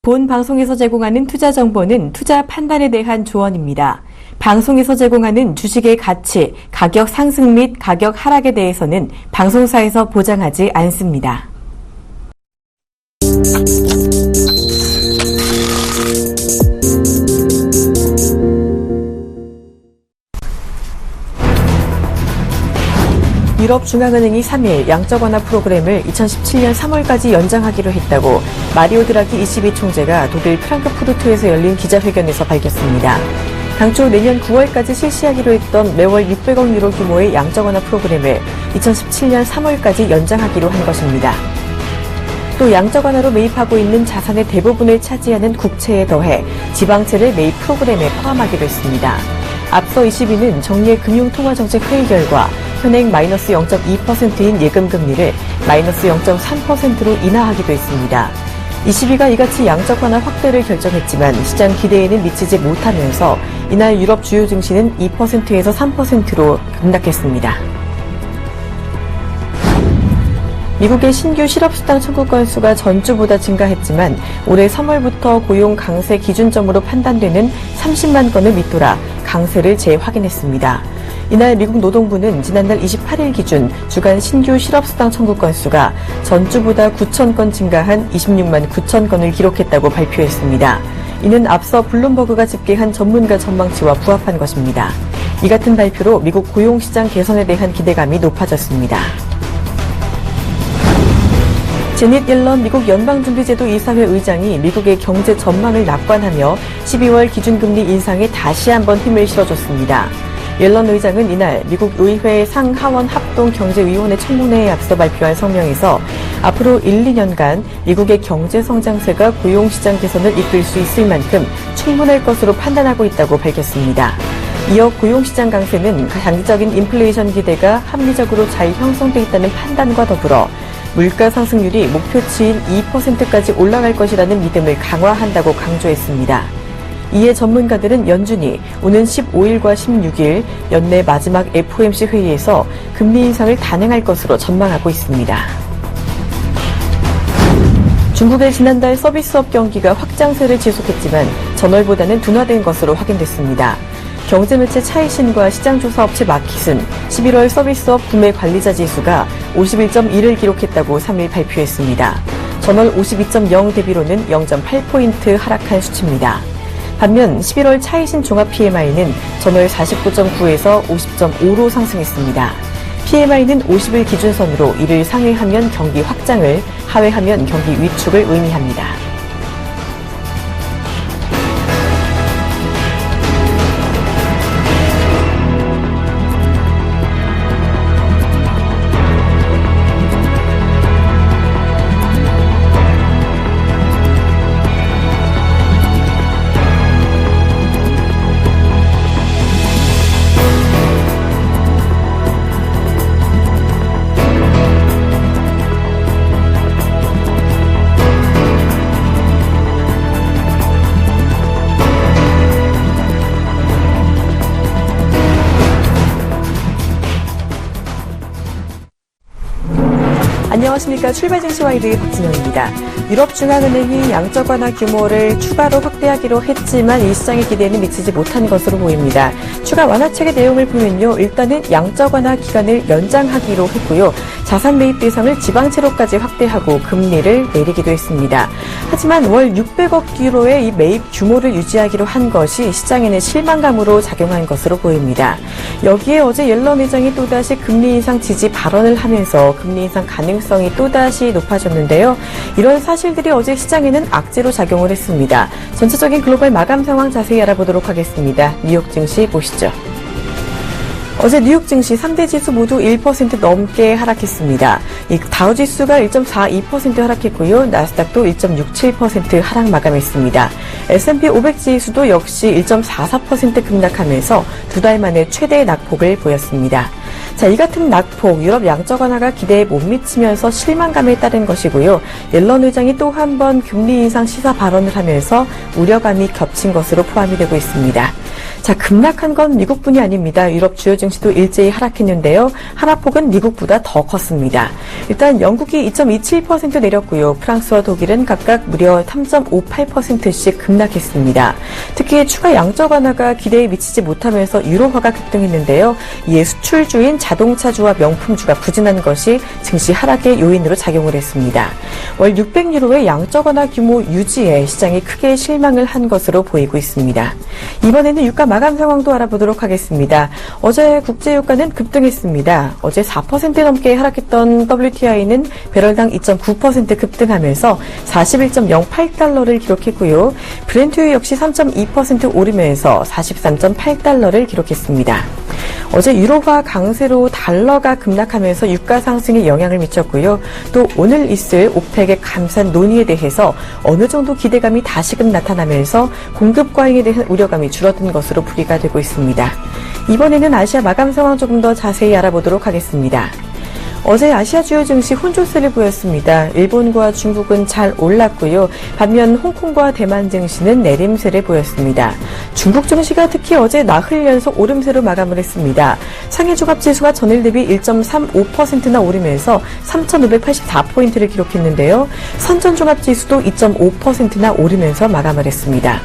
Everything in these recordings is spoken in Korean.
본 방송에서 제공하는 투자 정보는 투자 판단에 대한 조언입니다. 방송에서 제공하는 주식의 가치, 가격 상승 및 가격 하락에 대해서는 방송사에서 보장하지 않습니다. 유럽중앙은행이 3일 양적 완화 프로그램을 2017년 3월까지 연장하기로 했다고 마리오 드라기 ECB 총재가 독일 프랑크푸르트에서 열린 기자회견에서 밝혔습니다. 당초 내년 9월까지 실시하기로 했던 매월 600억 유로 규모의 양적 완화 프로그램을 2017년 3월까지 연장하기로 한 것입니다. 또 양적 완화로 매입하고 있는 자산의 대부분을 차지하는 국채에 더해 지방채를 매입 프로그램에 포함하기로 했습니다. 앞서 ECB는 정례 금융통화정책 회의 결과 현행 마이너스 0.2%인 예금금리를 마이너스 0.3%로 인하하기도 했습니다. ECB가 이같이 양적 완화 확대를 결정했지만 시장 기대에는 미치지 못하면서 이날 유럽 주요 증시는 2%에서 3%로 급락했습니다. 미국의 신규 실업수당 청구 건수가 전주보다 증가했지만 올해 3월부터 고용 강세 기준점으로 판단되는 30만 건을 밑돌아 강세를 재확인했습니다. 이날 미국 노동부는 지난달 28일 기준 주간 신규 실업수당 청구 건수가 전주보다 9천 건 증가한 26만 9천 건을 기록했다고 발표했습니다. 이는 앞서 블룸버그가 집계한 전문가 전망치와 부합한 것입니다. 이 같은 발표로 미국 고용시장 개선에 대한 기대감이 높아졌습니다. 제닛 옐런 미국 연방준비제도 이사회 의장이 미국의 경제 전망을 낙관하며 12월 기준금리 인상에 다시 한번 힘을 실어줬습니다. 옐런 의장은 이날 미국 의회 상하원 합동경제위원회 청문회에 앞서 발표한 성명에서 앞으로 1, 2년간 미국의 경제 성장세가 고용시장 개선을 이끌 수 있을 만큼 충분할 것으로 판단하고 있다고 밝혔습니다. 이어 고용시장 강세는 장기적인 인플레이션 기대가 합리적으로 잘 형성돼 있다는 판단과 더불어 물가 상승률이 목표치인 2%까지 올라갈 것이라는 믿음을 강화한다고 강조했습니다. 이에 전문가들은 연준이 오는 15일과 16일 연내 마지막 FOMC 회의에서 금리 인상을 단행할 것으로 전망하고 있습니다. 중국의 지난달 서비스업 경기가 확장세를 지속했지만 전월보다는 둔화된 것으로 확인됐습니다. 경제매체 차이신과 시장조사업체 마킷은 11월 서비스업 구매 관리자 지수가 51.1을 기록했다고 3일 발표했습니다. 전월 52.0 대비로는 0.8포인트 하락한 수치입니다. 반면 11월 차이신 종합 PMI는 전월 49.9에서 50.5로 상승했습니다. PMI는 50을 기준선으로 이를 상회하면 경기 확장을, 하회하면 경기 위축을 의미합니다. 안녕하십니까. 출발증시와이드 박진영입니다. 유럽중앙은행이 양적 완화 규모를 추가로 확대하기로 했지만 이 시장의 기대에는 미치지 못한 것으로 보입니다. 추가 완화책의 내용을 보면요. 일단은 양적 완화 기간을 연장하기로 했고요. 자산 매입 대상을 지방채로까지 확대하고 금리를 내리기도 했습니다. 하지만 월 600억 유로의 이 매입 규모를 유지하기로 한 것이 시장에는 실망감으로 작용한 것으로 보입니다. 여기에 어제 옐런 의장이 또다시 금리 인상 지지 발언을 하면서 금리 인상 가능성이 또다시 높아졌는데요. 이런 사실들이 어제 시장에는 악재로 작용을 했습니다. 전체적인 글로벌 마감 상황 자세히 알아보도록 하겠습니다. 뉴욕 증시 보시죠. 어제 뉴욕 증시 3대 지수 모두 1% 넘게 하락했습니다. 이 다우지수가 1.42% 하락했고요. 나스닥도 1.67% 하락 마감했습니다. S&P 500 지수도 역시 1.44% 급락하면서 두 달 만에 최대 낙폭을 보였습니다. 자, 이 같은 낙폭, 유럽 양적 완화가 기대에 못 미치면서 실망감에 따른 것이고요. 옐런 의장이 또 한 번 금리 인상 시사 발언을 하면서 우려감이 겹친 것으로 포함이 되고 있습니다. 자, 급락한 건 미국뿐이 아닙니다. 유럽 주요 증시도 일제히 하락했는데요. 하락폭은 미국보다 더 컸습니다. 일단 영국이 2.27% 내렸고요. 프랑스와 독일은 각각 무려 3.58%씩 급락했습니다. 특히 추가 양적 완화가 기대에 미치지 못하면서 유로화가 급등했는데요. 이에 수출주인 자동차주와 명품주가 부진한 것이 증시 하락의 요인으로 작용을 했습니다. 월 600유로의 양적 완화 규모 유지에 시장이 크게 실망을 한 것으로 보이고 있습니다. 이번에는 유가 마감 상황도 알아보도록 하겠습니다. 어제 국제유가는 급등했습니다. 어제 4% 넘게 하락했던 WTI는 배럴당 2.9% 급등하면서 41.08달러를 기록했고요. 브렌트유 역시 3.2% 오르면서 43.8달러를 기록했습니다. 어제 유로화 강세로 달러가 급락하면서 유가 상승에 영향을 미쳤고요. 또 오늘 있을 오펙의 감산 논의에 대해서 어느 정도 기대감이 다시금 나타나면서 공급 과잉에 대한 우려감이 줄어든 것으로 풀이가 되고 있습니다. 이번에는 아시아 마감 상황 조금 더 자세히 알아보도록 하겠습니다. 어제 아시아 주요 증시 혼조세를 보였습니다. 일본과 중국은 잘 올랐고요. 반면 홍콩과 대만 증시는 내림세를 보였습니다. 중국 증시가 특히 어제 나흘 연속 오름세로 마감을 했습니다. 상해 종합지수가 전일 대비 1.35%나 오르면서 3,584포인트를 기록했는데요. 선전 종합지수도 2.5%나 오르면서 마감을 했습니다.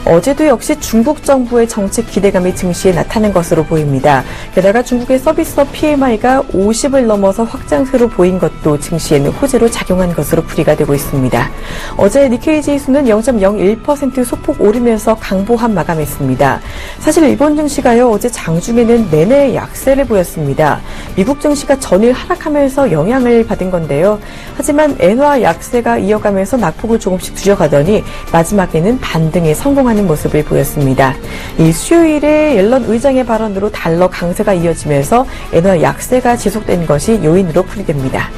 어제도 역시 중국 정부의 정책 기대감이 증시에 나타난 것으로 보입니다. 게다가 중국의 서비스업 PMI가 50을 넘어서 확장세로 보인 것도 증시에는 호재로 작용한 것으로 풀이가 되고 있습니다. 어제 니케이 지수는 0.01% 소폭 오르면서 강보합 마감했습니다. 사실 일본 증시가요, 어제 장중에는 내내 약세를 보였습니다. 미국 증시가 전일 하락하면서 영향을 받은 건데요. 하지만 엔화 약세가 이어가면서 낙폭을 조금씩 줄여가더니 마지막에는 반등에 성공하는 모습을 보였습니다. 이 수요일에 옐런 의장의 발언으로 달러 강세가 이어지면서 엔화 약세가 지속된 것이 요인으로 풀이됩니다.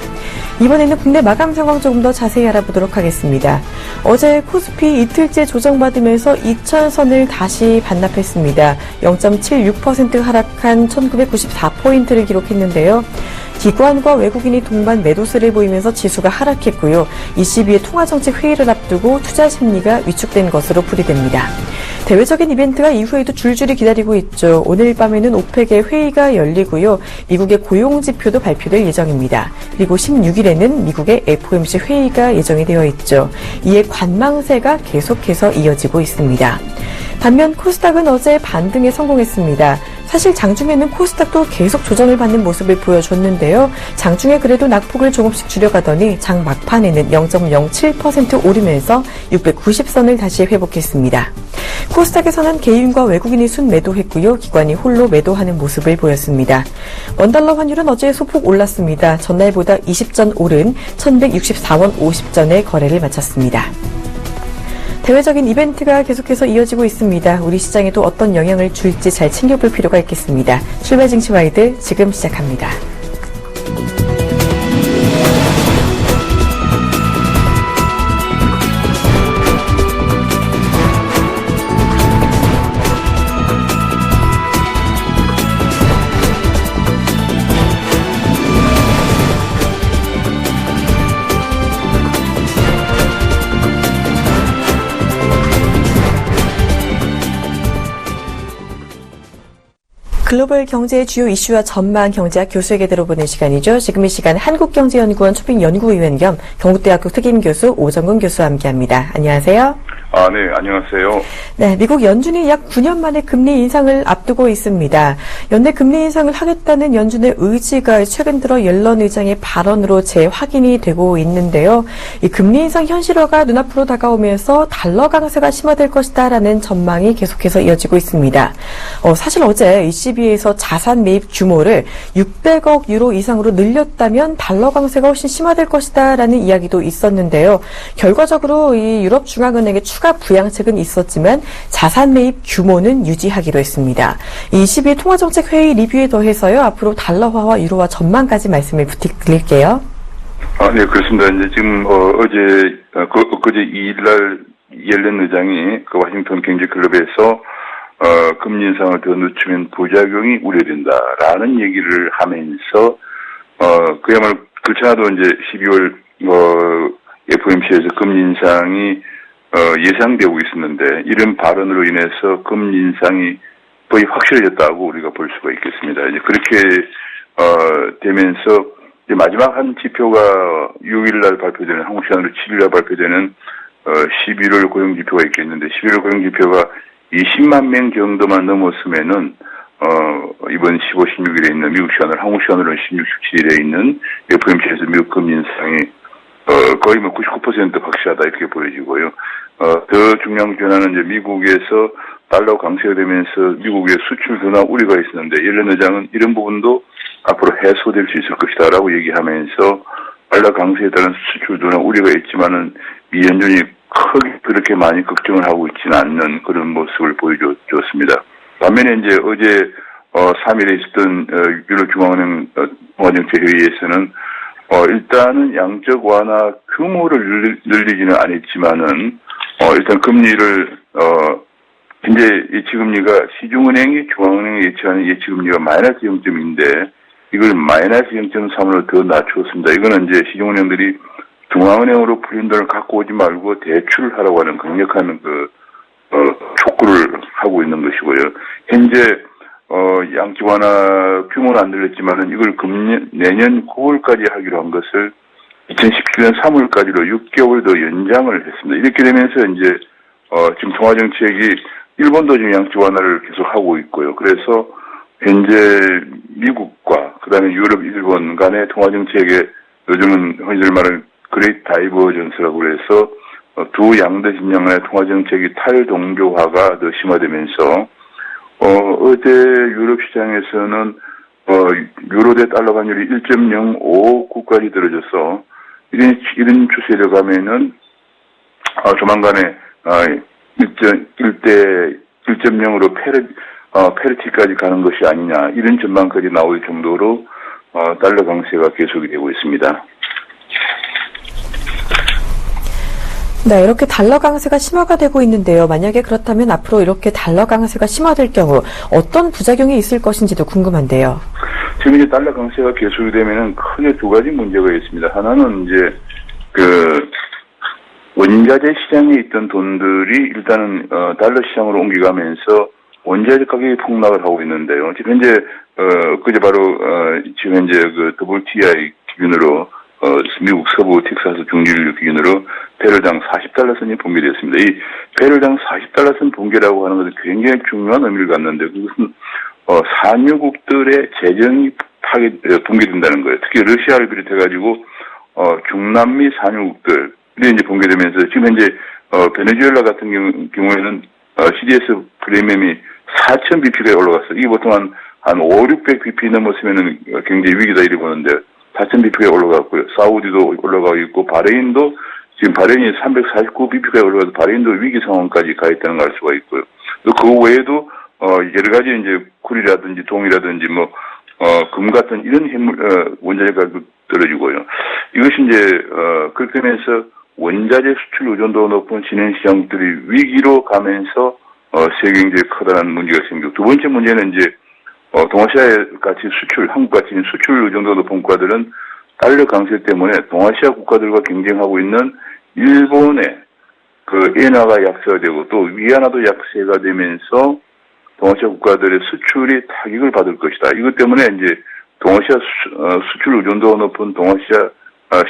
이번에는 국내 마감 상황 조금 더 자세히 알아보도록 하겠습니다. 어제 코스피 이틀째 조정받으면서 2,000선을 다시 반납했습니다. 0.76% 하락한 1,994포인트를 기록했는데요. 기관과 외국인이 동반 매도세를 보이면서 지수가 하락했고요. ECB의 통화정책 회의를 앞두고 투자 심리가 위축된 것으로 풀이됩니다. 대외적인 이벤트가 이후에도 줄줄이 기다리고 있죠. 오늘 밤에는 오펙의 회의가 열리고요. 미국의 고용지표도 발표될 예정입니다. 그리고 16일에는 미국의 FOMC 회의가 예정이 되어 있죠. 이에 관망세가 계속해서 이어지고 있습니다. 반면 코스닥은 어제 반등에 성공했습니다. 사실 장중에는 코스닥도 계속 조정을 받는 모습을 보여줬는데요. 장중에 그래도 낙폭을 조금씩 줄여가더니 장 막판에는 0.07% 오르면서 690선을 다시 회복했습니다. 코스닥에서는 개인과 외국인이 순매도했고요. 기관이 홀로 매도하는 모습을 보였습니다. 원달러 환율은 어제 소폭 올랐습니다. 전날보다 20전 오른 1164원 50전에 거래를 마쳤습니다. 대외적인 이벤트가 계속해서 이어지고 있습니다. 우리 시장에도 어떤 영향을 줄지 잘 챙겨볼 필요가 있겠습니다. 출발 증시 와이드 지금 시작합니다. 글로벌 경제의 주요 이슈와 전망 경제학 교수에게 들어보는 시간이죠. 지금 이 시간 한국경제연구원 초빙연구위원 겸 경북대학교 특임교수 오정근 교수와 함께합니다. 안녕하세요. 네, 안녕하세요. 네, 미국 연준이 약 9년 만에 금리 인상을 앞두고 있습니다. 연내 금리 인상을 하겠다는 연준의 의지가 최근 들어 옐런 의장의 발언으로 재확인이 되고 있는데요. 이 금리 인상 현실화가 눈앞으로 다가오면서 달러 강세가 심화될 것이다라는 전망이 계속해서 이어지고 있습니다. 사실 어제 ECB에서 자산 매입 규모를 600억 유로 이상으로 늘렸다면 달러 강세가 훨씬 심화될 것이다라는 이야기도 있었는데요. 결과적으로 이 유럽 중앙은행의 추가 부양책은 있었지만 자산 매입 규모는 유지하기로 했습니다. 22 통화정책 회의 리뷰에 더해서요. 앞으로 달러화와 유로화 전망까지 말씀을 부탁드릴게요. 네, 그렇습니다. 이제 지금 엊그제 2일날 옐런 의장이 그 워싱턴 경제클럽에서 금리 인상을 더 늦추면 부작용이 우려된다라는 얘기를 하면서 그야말로 그렇지 않아도 이제 12월 FOMC에서 금리 인상이 예상되고 있었는데 이런 발언으로 인해서 금리 인상이 거의 확실해졌다고 우리가 볼 수가 있겠습니다. 이제 그렇게 되면서 이제 마지막 한 지표가 6일날 발표되는 한국 시간으로 7일날 발표되는 11월 고용 지표가 있겠는데 11월 고용 지표가 20만 명 정도만 넘었으면은 이번 15, 16일에 있는 미국 시간으로 한국 시간으로 16, 17일에 있는 FOMC에서 미국 금리 인상이 거의 뭐 99% 확실하다 이렇게 보여지고요. 더 중요한 변화는 이제 미국에서 달러 강세가 되면서 미국의 수출 둔화 우려가 있었는데 옐런 의장은 이런 부분도 앞으로 해소될 수 있을 것이다라고 얘기하면서 달러 강세에 따른 수출 둔화 우려가 있지만은 미 연준이 크게 그렇게 많이 걱정을 하고 있지는 않는 그런 모습을 보여줬습니다. 반면에 이제 어제 3일에 있었던 유럽중앙은행 통화정책회의에서는 일단은 양적 완화 규모를 늘리지는 않았지만은 일단 금리를 현재 예치금리가 시중은행이 중앙은행이 예치하는 예치금리가 마이너스 0.2인데 이걸 마이너스 0.3으로 더 낮추었습니다. 이거는 이제 시중은행들이 중앙은행으로 풀린 돈을 갖고 오지 말고 대출을 하라고 하는 강력한 촉구를 하고 있는 것이고요. 현재 양적 완화 규모는 안 늘렸지만은 이걸 내년 9월까지 하기로 한 것을 2017년 3월까지로 6개월 더 연장을 했습니다. 이렇게 되면서 이제 지금 통화정책이 일본도 지금 양적 완화를 계속 하고 있고요. 그래서 현재 미국과 그다음에 유럽, 일본 간의 통화정책에 요즘은 흔히들 말하는 그레이트 다이버전스라고 해서 두 양대 진영의 통화정책이 탈동조화가 더 심화되면서 어제 유럽 시장에서는 유로 대 달러 환율이 1.05까지 떨어져서 이런 추세를 가면은 조만간에 1.0으로 페리티까지 가는 것이 아니냐 이런 전망까지 나올 정도로 달러 강세가 계속이 되고 있습니다. 네, 이렇게 달러 강세가 심화가 되고 있는데요. 만약에 그렇다면 앞으로 이렇게 달러 강세가 심화될 경우 어떤 부작용이 있을 것인지도 궁금한데요. 지금 이제 달러 강세가 계속이 되면은 크게 두 가지 문제가 있습니다. 하나는 이제 원자재 시장에 있던 돈들이 일단은 달러 시장으로 옮겨가면서 원자재 가격이 폭락을 하고 있는데요. 지금 현재 그제 바로 지금 현재 WTI 기준으로 미국 서부 텍사스 중진유 기준으로 배럴당 40달러 선이 붕괴되었습니다. 이 배럴당 40달러 선 붕괴라고 하는 것은 굉장히 중요한 의미를 갖는데 그것은 산유국들의 재정이 붕괴된다는 거예요. 특히 러시아를 비롯해가지고 중남미 산유국들이 이제 붕괴되면서 지금 현재 베네수엘라 같은 경우에는 CDS 프리미엄이 4,000bp가 올라갔어요. 이게 보통 한 500-600bp 넘었으면은 굉장히 위기다 이래 보는데 4,000bp가 올라갔고요. 사우디도 올라가고 있고 바레인도 지금 바레인이 349bp가 올라가서 바레인도 위기 상황까지 가 있다는 걸 알 수가 있고요. 또 그 외에도 여러 가지 이제 굴이라든지 동이라든지 금 같은 이런 원자재 가격 떨어지고요. 이것이 이제 그렇게 하면서 원자재 수출 의존도가 높은 신흥시장들이 위기로 가면서 세계 경제에 커다란 문제가 생기고 두 번째 문제는 이제 동아시아에 같이 한국 같이 수출 의존도가 높은 국가들은 달러 강세 때문에 동아시아 국가들과 경쟁하고 있는 일본의 엔화가 약세가 되고 또 위안화도 약세가 되면서 동아시아 국가들의 수출이 타격을 받을 것이다. 이것 때문에 이제 동아시아 수출 의존도가 높은 동아시아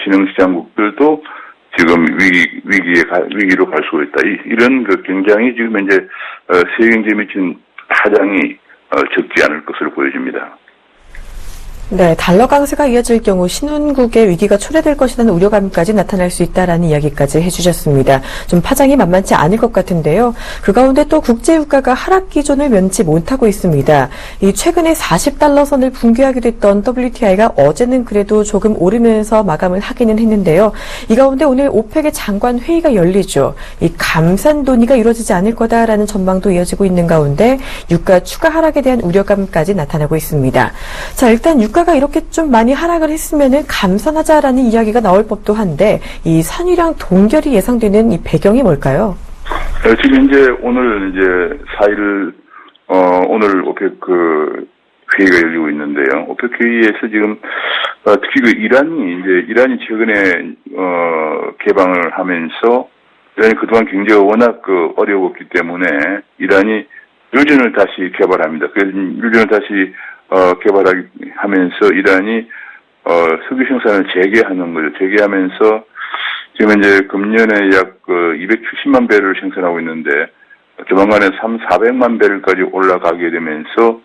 신흥시장국들도 지금 위기로 갈 수가 있다. 이런 굉장히 지금 현재 세계 경제에 미친 타장이 적지 않을 것으로 보여집니다. 네, 달러 강세가 이어질 경우 신흥국의 위기가 초래될 것이라는 우려감까지 나타날 수 있다라는 이야기까지 해주셨습니다. 좀 파장이 만만치 않을 것 같은데요. 그 가운데 또 국제유가가 하락 기존을 면치 못하고 있습니다. 이 최근에 40달러 선을 붕괴하기도 했던 WTI가 어제는 그래도 조금 오르면서 마감을 하기는 했는데요. 이 가운데 오늘 오펙의 장관 회의가 열리죠. 이 감산 논의가 이루어지지 않을 거다라는 전망도 이어지고 있는 가운데 유가 추가 하락에 대한 우려감까지 나타나고 있습니다. 자, 일단 유가가 이렇게 좀 많이 하락을 했으면은 감산하자라는 이야기가 나올 법도 한데 이 산유량 동결이 예상되는 이 배경이 뭘까요? 지금 현재 오늘 이제 4일 오늘 오펙 회의가 열리고 있는데요. 오펙 회의에서 지금 특히 이란이 최근에 개방을 하면서 이란이 그동안 경제가 워낙 어려웠기 때문에 이란이 유전을 다시 개발합니다. 그래서 유전을 다시 개발하면서 이란이 석유 생산을 재개하는 거죠. 재개하면서 지금 이제 금년에 약 270만 배를 생산하고 있는데 조만간에 400만 배를까지 올라가게 되면서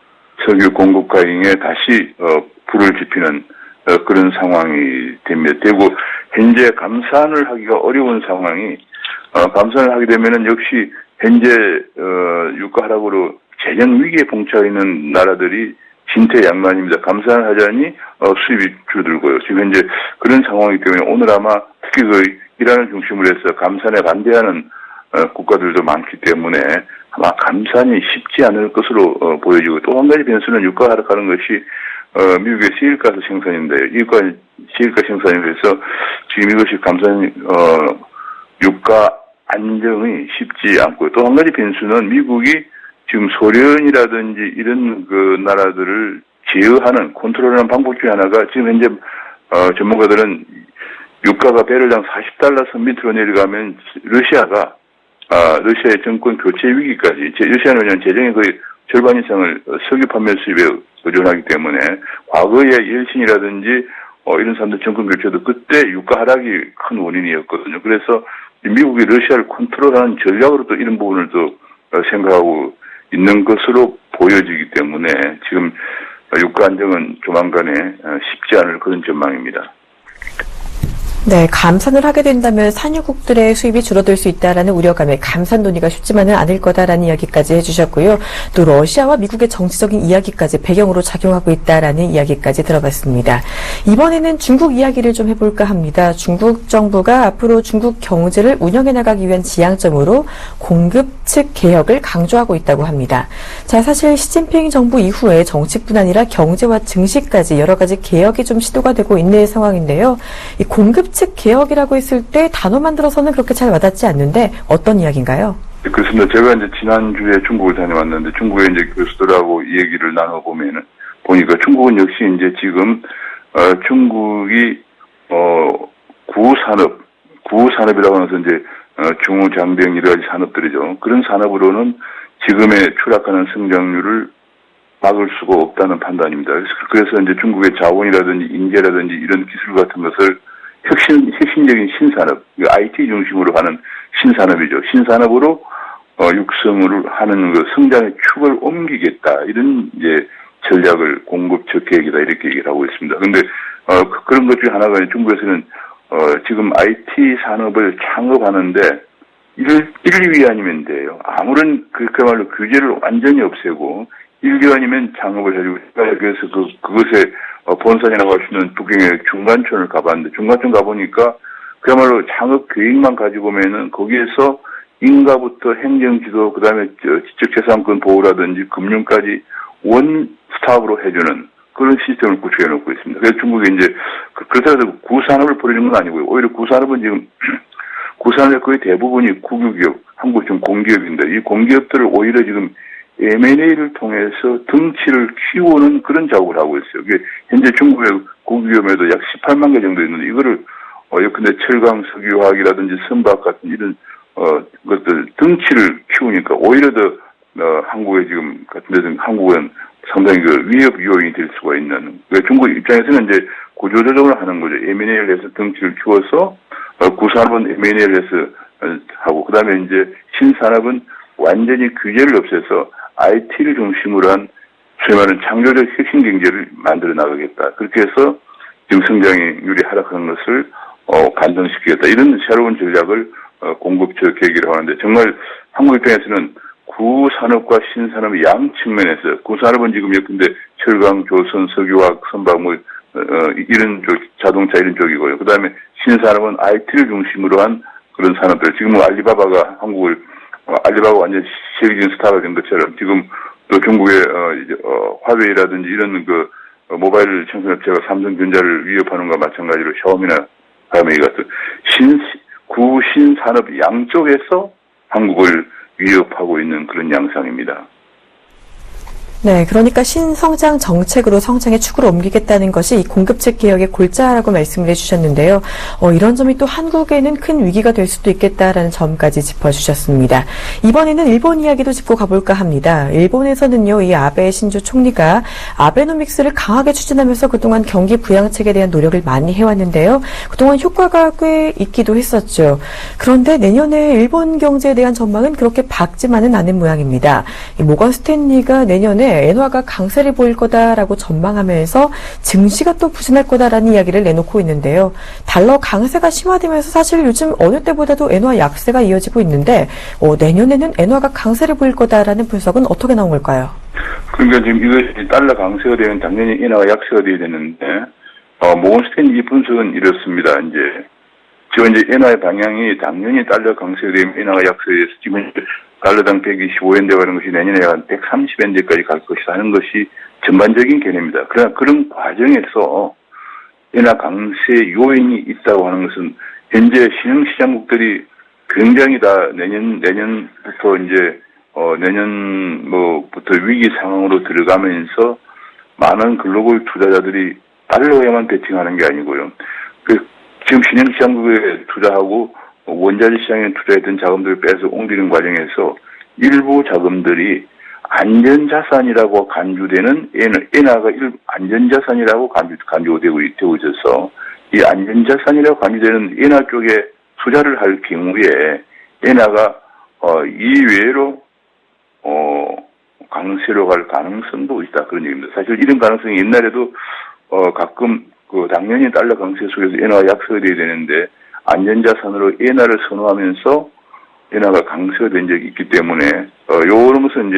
석유 공급 과잉에 다시 불을 지피는 그런 상황이 됩니다. 되고 현재 감산을 하기가 어려운 상황이 감산을 하게 되면은 역시 현재 유가 하락으로 재정 위기에 봉착해 있는 나라들이 진퇴양난입니다. 감산을 하자니 수입이 줄어들고요. 지금 현재 그런 상황이기 때문에 오늘 아마 특히 이란을 중심으로 해서 감산에 반대하는 국가들도 많기 때문에 아마 감산이 쉽지 않을 것으로 보여지고, 또 한 가지 변수는 유가 하락하는 것이 미국의 시일가스 생산인데, 시일가 생산에 대해서 지금 이것이 유가 안정이 쉽지 않고, 또 한 가지 변수는 미국이 지금 소련이라든지 이런 나라들을 제어하는, 컨트롤하는 방법 중에 하나가 지금 현재 전문가들은 유가가 배럴당 $40 선 밑으로 내려가면 러시아의 정권 교체 위기까지, 러시아는 왜냐하면 재정의 거의 절반 이상을 석유 판매 수입에 의존하기 때문에 과거의 열신이라든지 이런 사람들 정권 교체도 그때 유가 하락이 큰 원인이었거든요. 그래서 미국이 러시아를 컨트롤하는 전략으로 또 이런 부분을 또 생각하고 있는 것으로 보여지기 때문에 지금 유가 안정은 조만간에 쉽지 않을 그런 전망입니다. 네, 감산을 하게 된다면 산유국들의 수입이 줄어들 수 있다라는 우려감에 감산 논의가 쉽지만은 않을 거다라는 이야기까지 해주셨고요. 또 러시아와 미국의 정치적인 이야기까지 배경으로 작용하고 있다라는 이야기까지 들어봤습니다. 이번에는 중국 이야기를 좀 해볼까 합니다. 중국 정부가 앞으로 중국 경제를 운영해 나가기 위한 지향점으로 공급 측 개혁을 강조하고 있다고 합니다. 자, 사실 시진핑 정부 이후에 정치뿐 아니라 경제와 증시까지 여러 가지 개혁이 좀 시도가 되고 있는 상황인데요. 이 공급 측 개혁이라고 했을 때 단어만 들어서는 그렇게 잘 와닿지 않는데 어떤 이야기인가요? 그렇습니다. 제가 이제 지난주에 중국을 다녀왔는데 중국의 이제 교수들하고 이 얘기를 보니까 중국은 역시 이제 지금 중국이 구산업이라고 하면서 이제 중후장병 여러 가지 산업들이죠. 그런 산업으로는 지금의 추락하는 성장률을 막을 수가 없다는 판단입니다. 그래서 이제 중국의 자원이라든지 인재라든지 이런 기술 같은 것을 혁신적인 신산업, IT 중심으로 하는 신산업이죠. 신산업으로 육성을 하는 성장의 축을 옮기겠다. 이런 이제 전략을 공급적 계획이다. 이렇게 얘기를 하고 있습니다. 그런데 그런 것 중에 하나가 중국에서는 지금 IT 산업을 창업하는데 1위안이면 돼요. 아무런 그야말로 규제를 완전히 없애고 1위안이면 창업을 해주고, 그래서 그것에 본산이라고 할 수 있는 북경의 중간촌을 가봤는데, 중간촌 가보니까 그야말로 창업 계획만 가지고 오면은 거기에서 인가부터 행정지도, 그 다음에 지적재산권 보호라든지 금융까지 원스톱으로 해주는 그런 시스템을 구축해 놓고 있습니다. 그래서 중국이 이제, 그렇다고 해서 구산업을 벌이는 건 아니고요. 오히려 구산업은 지금, 구산업의 거의 대부분이 국유기업, 한국 지금 공기업인데, 이 공기업들을 오히려 지금 M&A를 통해서 덩치를 키우는 그런 작업을 하고 있어요. 이게 현재 중국의 국유기업에도 약 18만 개 정도 있는데, 이거를, 근데 철강, 석유화학이라든지 선박 같은 이런, 것들, 덩치를 키우니까 오히려 더, 한국에 지금, 같은 데서는 한국은 상당히 위협 요인이 될 수가 있는. 그러니까 중국 입장에서는 이제 구조조정을 하는 거죠. M&A를 해서 덩치를 키워서, 구산업은 M&A를 해서 하고, 그 다음에 이제 신산업은 완전히 규제를 없애서 IT를 중심으로 한 소위 말하는 창조적 혁신 경제를 만들어 나가겠다. 그렇게 해서 지금 성장률이 하락하는 것을 반등시키겠다. 이런 새로운 전략을 공급적 계획이라고 하는데, 정말 한국 입장에서는 구산업과 신산업의 양 측면에서, 구산업은 지금 예컨대 철강, 조선, 석유화학, 선박 이런 쪽, 자동차 이런 쪽이고요. 그 다음에 신산업은 IT를 중심으로 한 그런 산업들. 지금 알리바바가 알리바바 완전 세계적인 스타가 된 것처럼 지금 또 중국의 화웨이라든지 이런 모바일 청소업체가 삼성전자를 위협하는 것과 마찬가지로 샤오미나 하웨이 같은 구신산업 양쪽에서 한국을 위협하고 있는 그런 양상입니다. 네, 그러니까 신성장 정책으로 성장의 축으로 옮기겠다는 것이 이 공급책 개혁의 골자라고 말씀을 해주셨는데요. 이런 점이 또 한국에는 큰 위기가 될 수도 있겠다라는 점까지 짚어주셨습니다. 이번에는 일본 이야기도 짚고 가볼까 합니다. 일본에서는요, 이 아베 신조 총리가 아베노믹스를 강하게 추진하면서 그동안 경기 부양책에 대한 노력을 많이 해왔는데요. 그동안 효과가 꽤 있기도 했었죠. 그런데 내년에 일본 경제에 대한 전망은 그렇게 밝지만은 않은 모양입니다. 이 모건 스탠리가 내년에 엔화가 강세를 보일 거다라고 전망하면서 증시가 또 부진할 거다라는 이야기를 내놓고 있는데요. 달러 강세가 심화되면서 사실 요즘 어느 때보다도 엔화 약세가 이어지고 있는데 내년에는 엔화가 강세를 보일 거다라는 분석은 어떻게 나온 걸까요? 그러니까 지금 이것이 달러 강세가 되면 당연히 엔화가 약세가 돼야 되는데 모건 스탠리 분석은 이렇습니다. 지금 엔화의 방향이 당연히 달러 강세가 되면 엔화가 약세돼서 지금 달러당 125엔대 가는 것이 내년에 한 130엔대까지 갈 것이다 하는 것이 전반적인 개념입니다. 그러나 그런 과정에서 엔화 강세 요인이 있다고 하는 것은 현재 신흥시장국들이 굉장히 다 내년부터 내년부터 위기 상황으로 들어가면서 많은 글로벌 투자자들이 달러에만 베팅하는 게 아니고요. 지금 신흥시장국에 투자하고 원자재 시장에 투자했던 자금들을 빼서 옮기는 과정에서 일부 자금들이 안전자산이라고 간주되는 엔화가 안전자산이라고 간주되고 있어서 이 안전자산이라고 간주되는 엔화 쪽에 투자를 할 경우에 엔화가 이외로 강세로 갈 가능성도 있다 그런 얘기입니다. 사실 이런 가능성이 옛날에도 가끔 당연히 달러 강세 속에서 엔화가 약세가 돼야 되는데 안전자산으로 엔화를 선호하면서 엔화가 강세가 된 적이 있기 때문에 요런 것은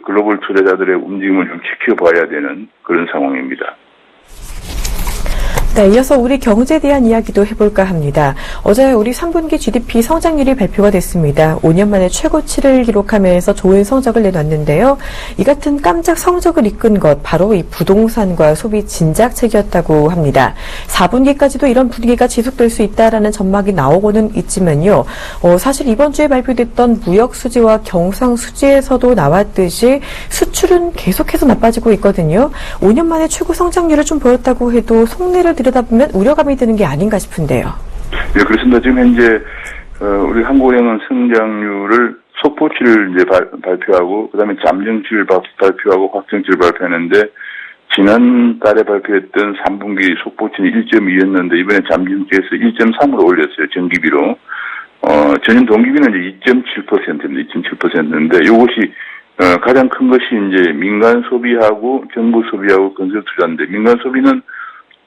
글로벌 투자자들의 움직임을 좀 지켜봐야 되는 그런 상황입니다. 네, 이어서 우리 경제에 대한 이야기도 해볼까 합니다. 어제 우리 3분기 GDP 성장률이 발표가 됐습니다. 5년 만에 최고치를 기록하면서 좋은 성적을 내놨는데요. 이 같은 깜짝 성적을 이끈 것 바로 이 부동산과 소비 진작책이었다고 합니다. 4분기까지도 이런 분위기가 지속될 수 있다라는 전망이 나오고는 있지만요. 사실 이번 주에 발표됐던 무역 수지와 경상 수지에서도 나왔듯이 수출은 계속해서 나빠지고 있거든요. 5년 만에 최고 성장률을 좀 보였다고 해도 속내를 들여다보면 우려감이 드는 게 아닌가 싶은데요. 네, 그렇습니다. 지금 현재 우리 한국은행은 성장률을 속보치를 발표하고 그다음에 잠정치를 발표하고 확정치를 발표하는데 지난달에 발표했던 3분기 속보치는 1.2였는데 이번에 잠정치에서 1.3으로 올렸어요. 전기비로. 전년 동기비는 이제 2.7%입니다. 2.7%인데 이것이 가장 큰 것이 민간 소비하고 정부 소비하고 건설 투자인데 민간 소비는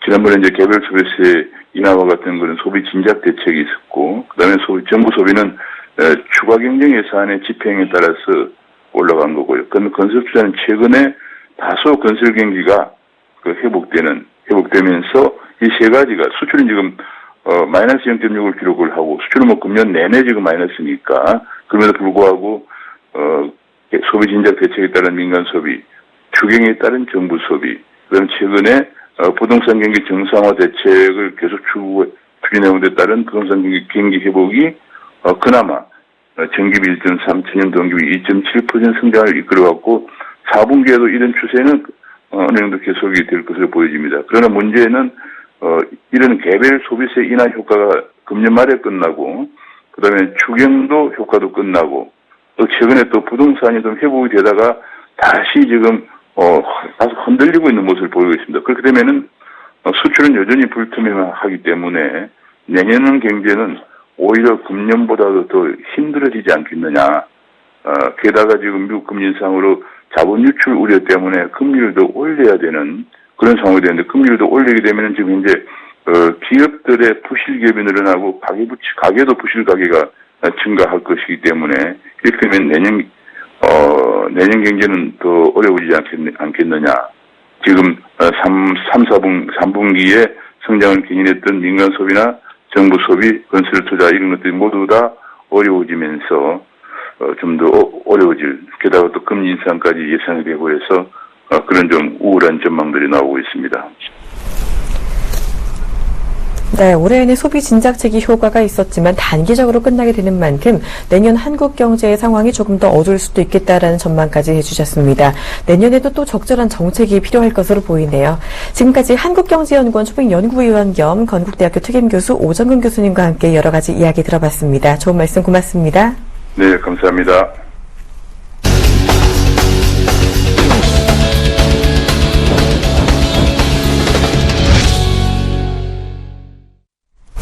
지난번에 개별 소비세 인하와 같은 그런 소비 진작 대책이 있었고, 그 다음에 정부 소비는 추가 경쟁 예산의 집행에 따라서 올라간 거고요. 그런데 건설 투자는 최근에 다소 건설 경기가 회복되면서 이 세 가지가 수출은 지금 마이너스 0.6을 기록을 하고 수출은 금년 내내 지금 마이너스니까 그럼에도 불구하고 소비 진작 대책에 따른 민간 소비, 추경에 따른 정부 소비, 그다음 최근에 부동산 경기 정상화 대책을 계속 추진해온 데 따른 부동산 경기 회복이 그나마 전기비 1.3, 전년 동기비 2.7% 성장을 이끌어왔고 4분기에도 이런 추세는 어느 정도 계속이 될 것으로 보여집니다. 그러나 문제는 이런 개별 소비세 인하 효과가 금년 말에 끝나고 그다음에 추경도 효과도 끝나고 또 최근에 또 부동산이 좀 회복이 되다가 다시 지금 다소 흔들리고 있는 모습을 보이고 있습니다. 그렇게 되면은 수출은 여전히 불투명하기 때문에 내년 경제는 오히려 금년보다도 더 힘들어지지 않겠느냐. 게다가 지금 미국 금리 인상으로 자본 유출 우려 때문에 금리를 더 올려야 되는 그런 상황이 되는데 금리를 더 올리게 되면은 지금 현재 기업들의 부실 기업이 늘어나고 가계도 부실 가계가 증가할 것이기 때문에 이렇게 되면 내년 경제는 더 어려워지지 않겠느냐. 지금 3분기에 성장을 기인했던 민간 소비나 정부 소비, 건설 투자 이런 것들이 모두 다 어려워지면서 좀 더 어려워질, 게다가 또 금리 인상까지 예상이 되고 해서 그런 좀 우울한 전망들이 나오고 있습니다. 네, 올해에는 소비 진작책이 효과가 있었지만 단기적으로 끝나게 되는 만큼 내년 한국 경제의 상황이 조금 더 어두울 수도 있겠다라는 전망까지 해주셨습니다. 내년에도 또 적절한 정책이 필요할 것으로 보이네요. 지금까지 한국경제연구원 초빙연구위원 겸 건국대학교 특임교수 오정근 교수님과 함께 여러 가지 이야기 들어봤습니다. 좋은 말씀 고맙습니다. 네, 감사합니다.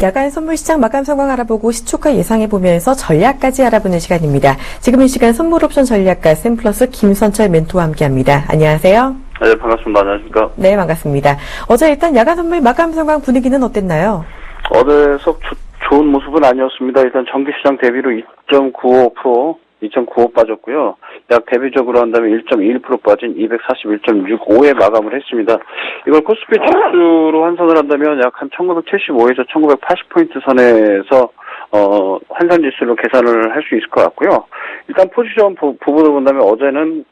야간 선물시장 마감 상황 알아보고 시초가 예상해보면서 전략까지 알아보는 시간입니다. 지금 이 시간 선물옵션 전략가 샘플러스 김선철 멘토와 함께합니다. 안녕하세요. 네, 반갑습니다. 안녕하십니까. 네, 반갑습니다. 어제 일단 야간 선물 마감 상황 분위기는 어땠나요? 어제 썩 좋은 모습은 아니었습니다. 일단 정기시장 대비로 2.95 빠졌고요. 약 대비적으로 한다면 1.21% 빠진 241.65에 마감을 했습니다. 이걸 코스피指数로 환산을 한다면 약 한 1975에서 1980포인트 선에서 환산지수로 계산을 할 수 있을 것 같고요. 일단 포지션 부분을 본다면 어제는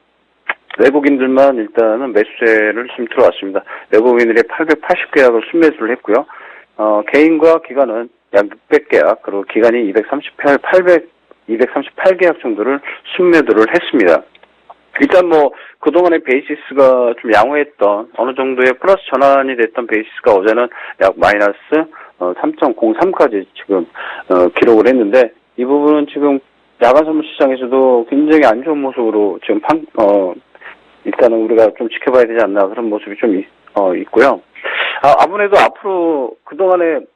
외국인들만 일단은 매수세를 좀 들어왔습니다. 외국인들이 880계약을 순매수를 했고요. 개인과 기관은 약 600계약, 그리고 기관이 238계약 정도를 순매도를 했습니다. 일단 그동안의 베이시스가 좀 양호했던 어느 정도의 플러스 전환이 됐던 베이시스가 어제는 약 마이너스 3.03까지 지금 기록을 했는데, 이 부분은 지금 야간 선물 시장에서도 굉장히 안 좋은 모습으로 지금 일단은 우리가 좀 지켜봐야 되지 않나, 그런 모습이 좀 있고요. 아무래도 앞으로 그동안의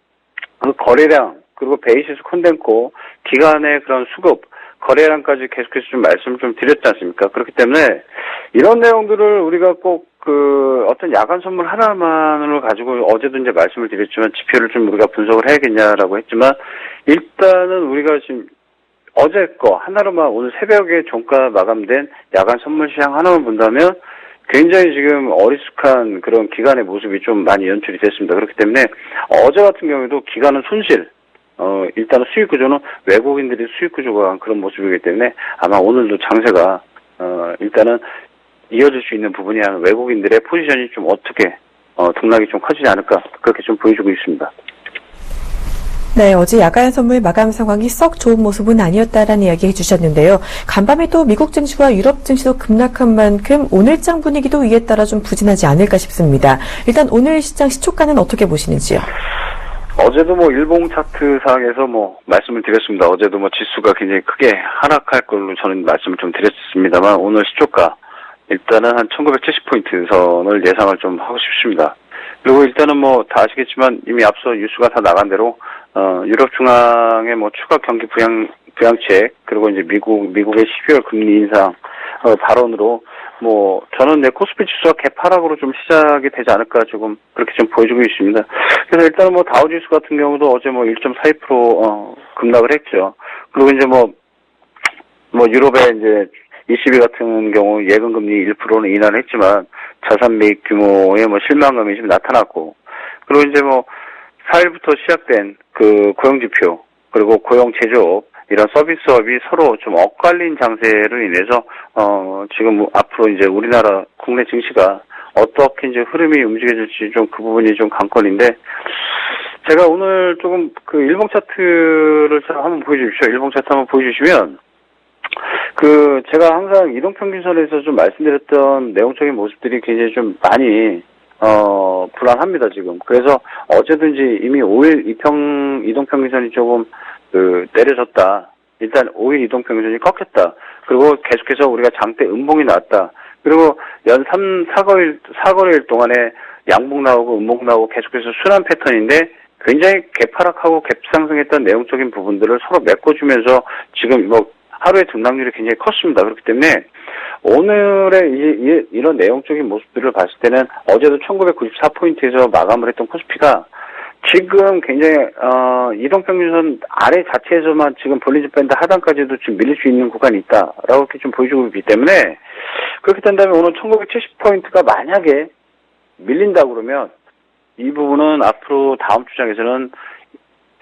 그 거래량, 그리고 베이시스 콘덴코, 기간의 그런 수급, 거래량까지 계속해서 좀 말씀을 좀 드렸지 않습니까? 그렇기 때문에 이런 내용들을 우리가 꼭 어떤 야간 선물 하나만으로 가지고, 어제도 이제 말씀을 드렸지만 지표를 좀 우리가 분석을 해야겠냐라고 했지만, 일단은 우리가 지금 어제 거 하나로만, 오늘 새벽에 종가 마감된 야간 선물 시장 하나만 본다면 굉장히 지금 어리숙한 그런 기간의 모습이 좀 많이 연출이 됐습니다. 그렇기 때문에 어제 같은 경우에도 기간은 손실, 일단은 수익 구조는 외국인들이 수익 구조가 한 그런 모습이기 때문에 아마 오늘도 장세가 일단은 이어질 수 있는 부분이 한 외국인들의 포지션이 좀 어떻게 등락이 좀 커지지 않을까, 그렇게 좀 보여주고 있습니다. 네, 어제 야간 선물 마감 상황이 썩 좋은 모습은 아니었다라는 이야기 해주셨는데요. 간밤에 또 미국 증시와 유럽 증시도 급락한 만큼 오늘장 분위기도 이에 따라 좀 부진하지 않을까 싶습니다. 일단 오늘 시장 시초가는 어떻게 보시는지요? 어제도 일봉 차트상에서 말씀을 드렸습니다. 어제도 지수가 굉장히 크게 하락할 걸로 저는 말씀을 좀 드렸습니다만, 오늘 시초가 일단은 한 1970포인트 선을 예상을 좀 하고 싶습니다. 그리고 일단은 다 아시겠지만 이미 앞서 뉴스가 다 나간 대로 유럽 중앙의 추가 경기 부양책, 그리고 이제 미국의 12월 금리 인상 발언으로 저는 코스피 지수가 개파락으로 좀 시작이 되지 않을까, 조금 그렇게 좀 보여주고 있습니다. 그래서 일단은 다우지수 같은 경우도 어제 1.42% 급락을 했죠. 그리고 이제 유럽의 이제 ECB 같은 경우 예금금리 1%는 인하를 했지만 자산 매입 규모의 실망감이 좀 나타났고, 그리고 이제 4일부터 시작된 그 고용지표, 그리고 고용 제조업, 이런 서비스업이 서로 좀 엇갈린 장세로 인해서 지금 앞으로 이제 우리나라 국내 증시가 어떻게 이제 흐름이 움직여질지 좀 그 부분이 좀 관건인데, 제가 오늘 조금 일봉 차트를 한번 보여주십시오. 일봉 차트 한번 보여주시면, 제가 항상 이동평균선에서 좀 말씀드렸던 내용적인 모습들이 굉장히 좀 많이 불안합니다, 지금. 그래서 어제든지 이미 5일 이동평균선이 조금 내려졌다. 일단 5일 이동평균선이 꺾였다. 그리고 계속해서 우리가 장대 음봉이 나왔다. 그리고 연 4거래일 동안에 양봉 나오고 음봉 나오고 계속해서 순환 패턴인데, 굉장히 개파락하고 갭상승했던 내용적인 부분들을 서로 메꿔주면서 지금 하루의 등락률이 굉장히 컸습니다. 그렇기 때문에 오늘의 이런 내용적인 모습들을 봤을 때는 어제도 1994포인트에서 마감을 했던 코스피가 지금 굉장히 이동평균선 아래 자체에서만 지금 볼린저 밴드 하단까지도 지금 밀릴 수 있는 구간이 있다라고 이렇게 좀 보여주고 있기 때문에, 그렇게 된다면 오늘 1970포인트가 만약에 밀린다 그러면 이 부분은 앞으로 다음 주장에서는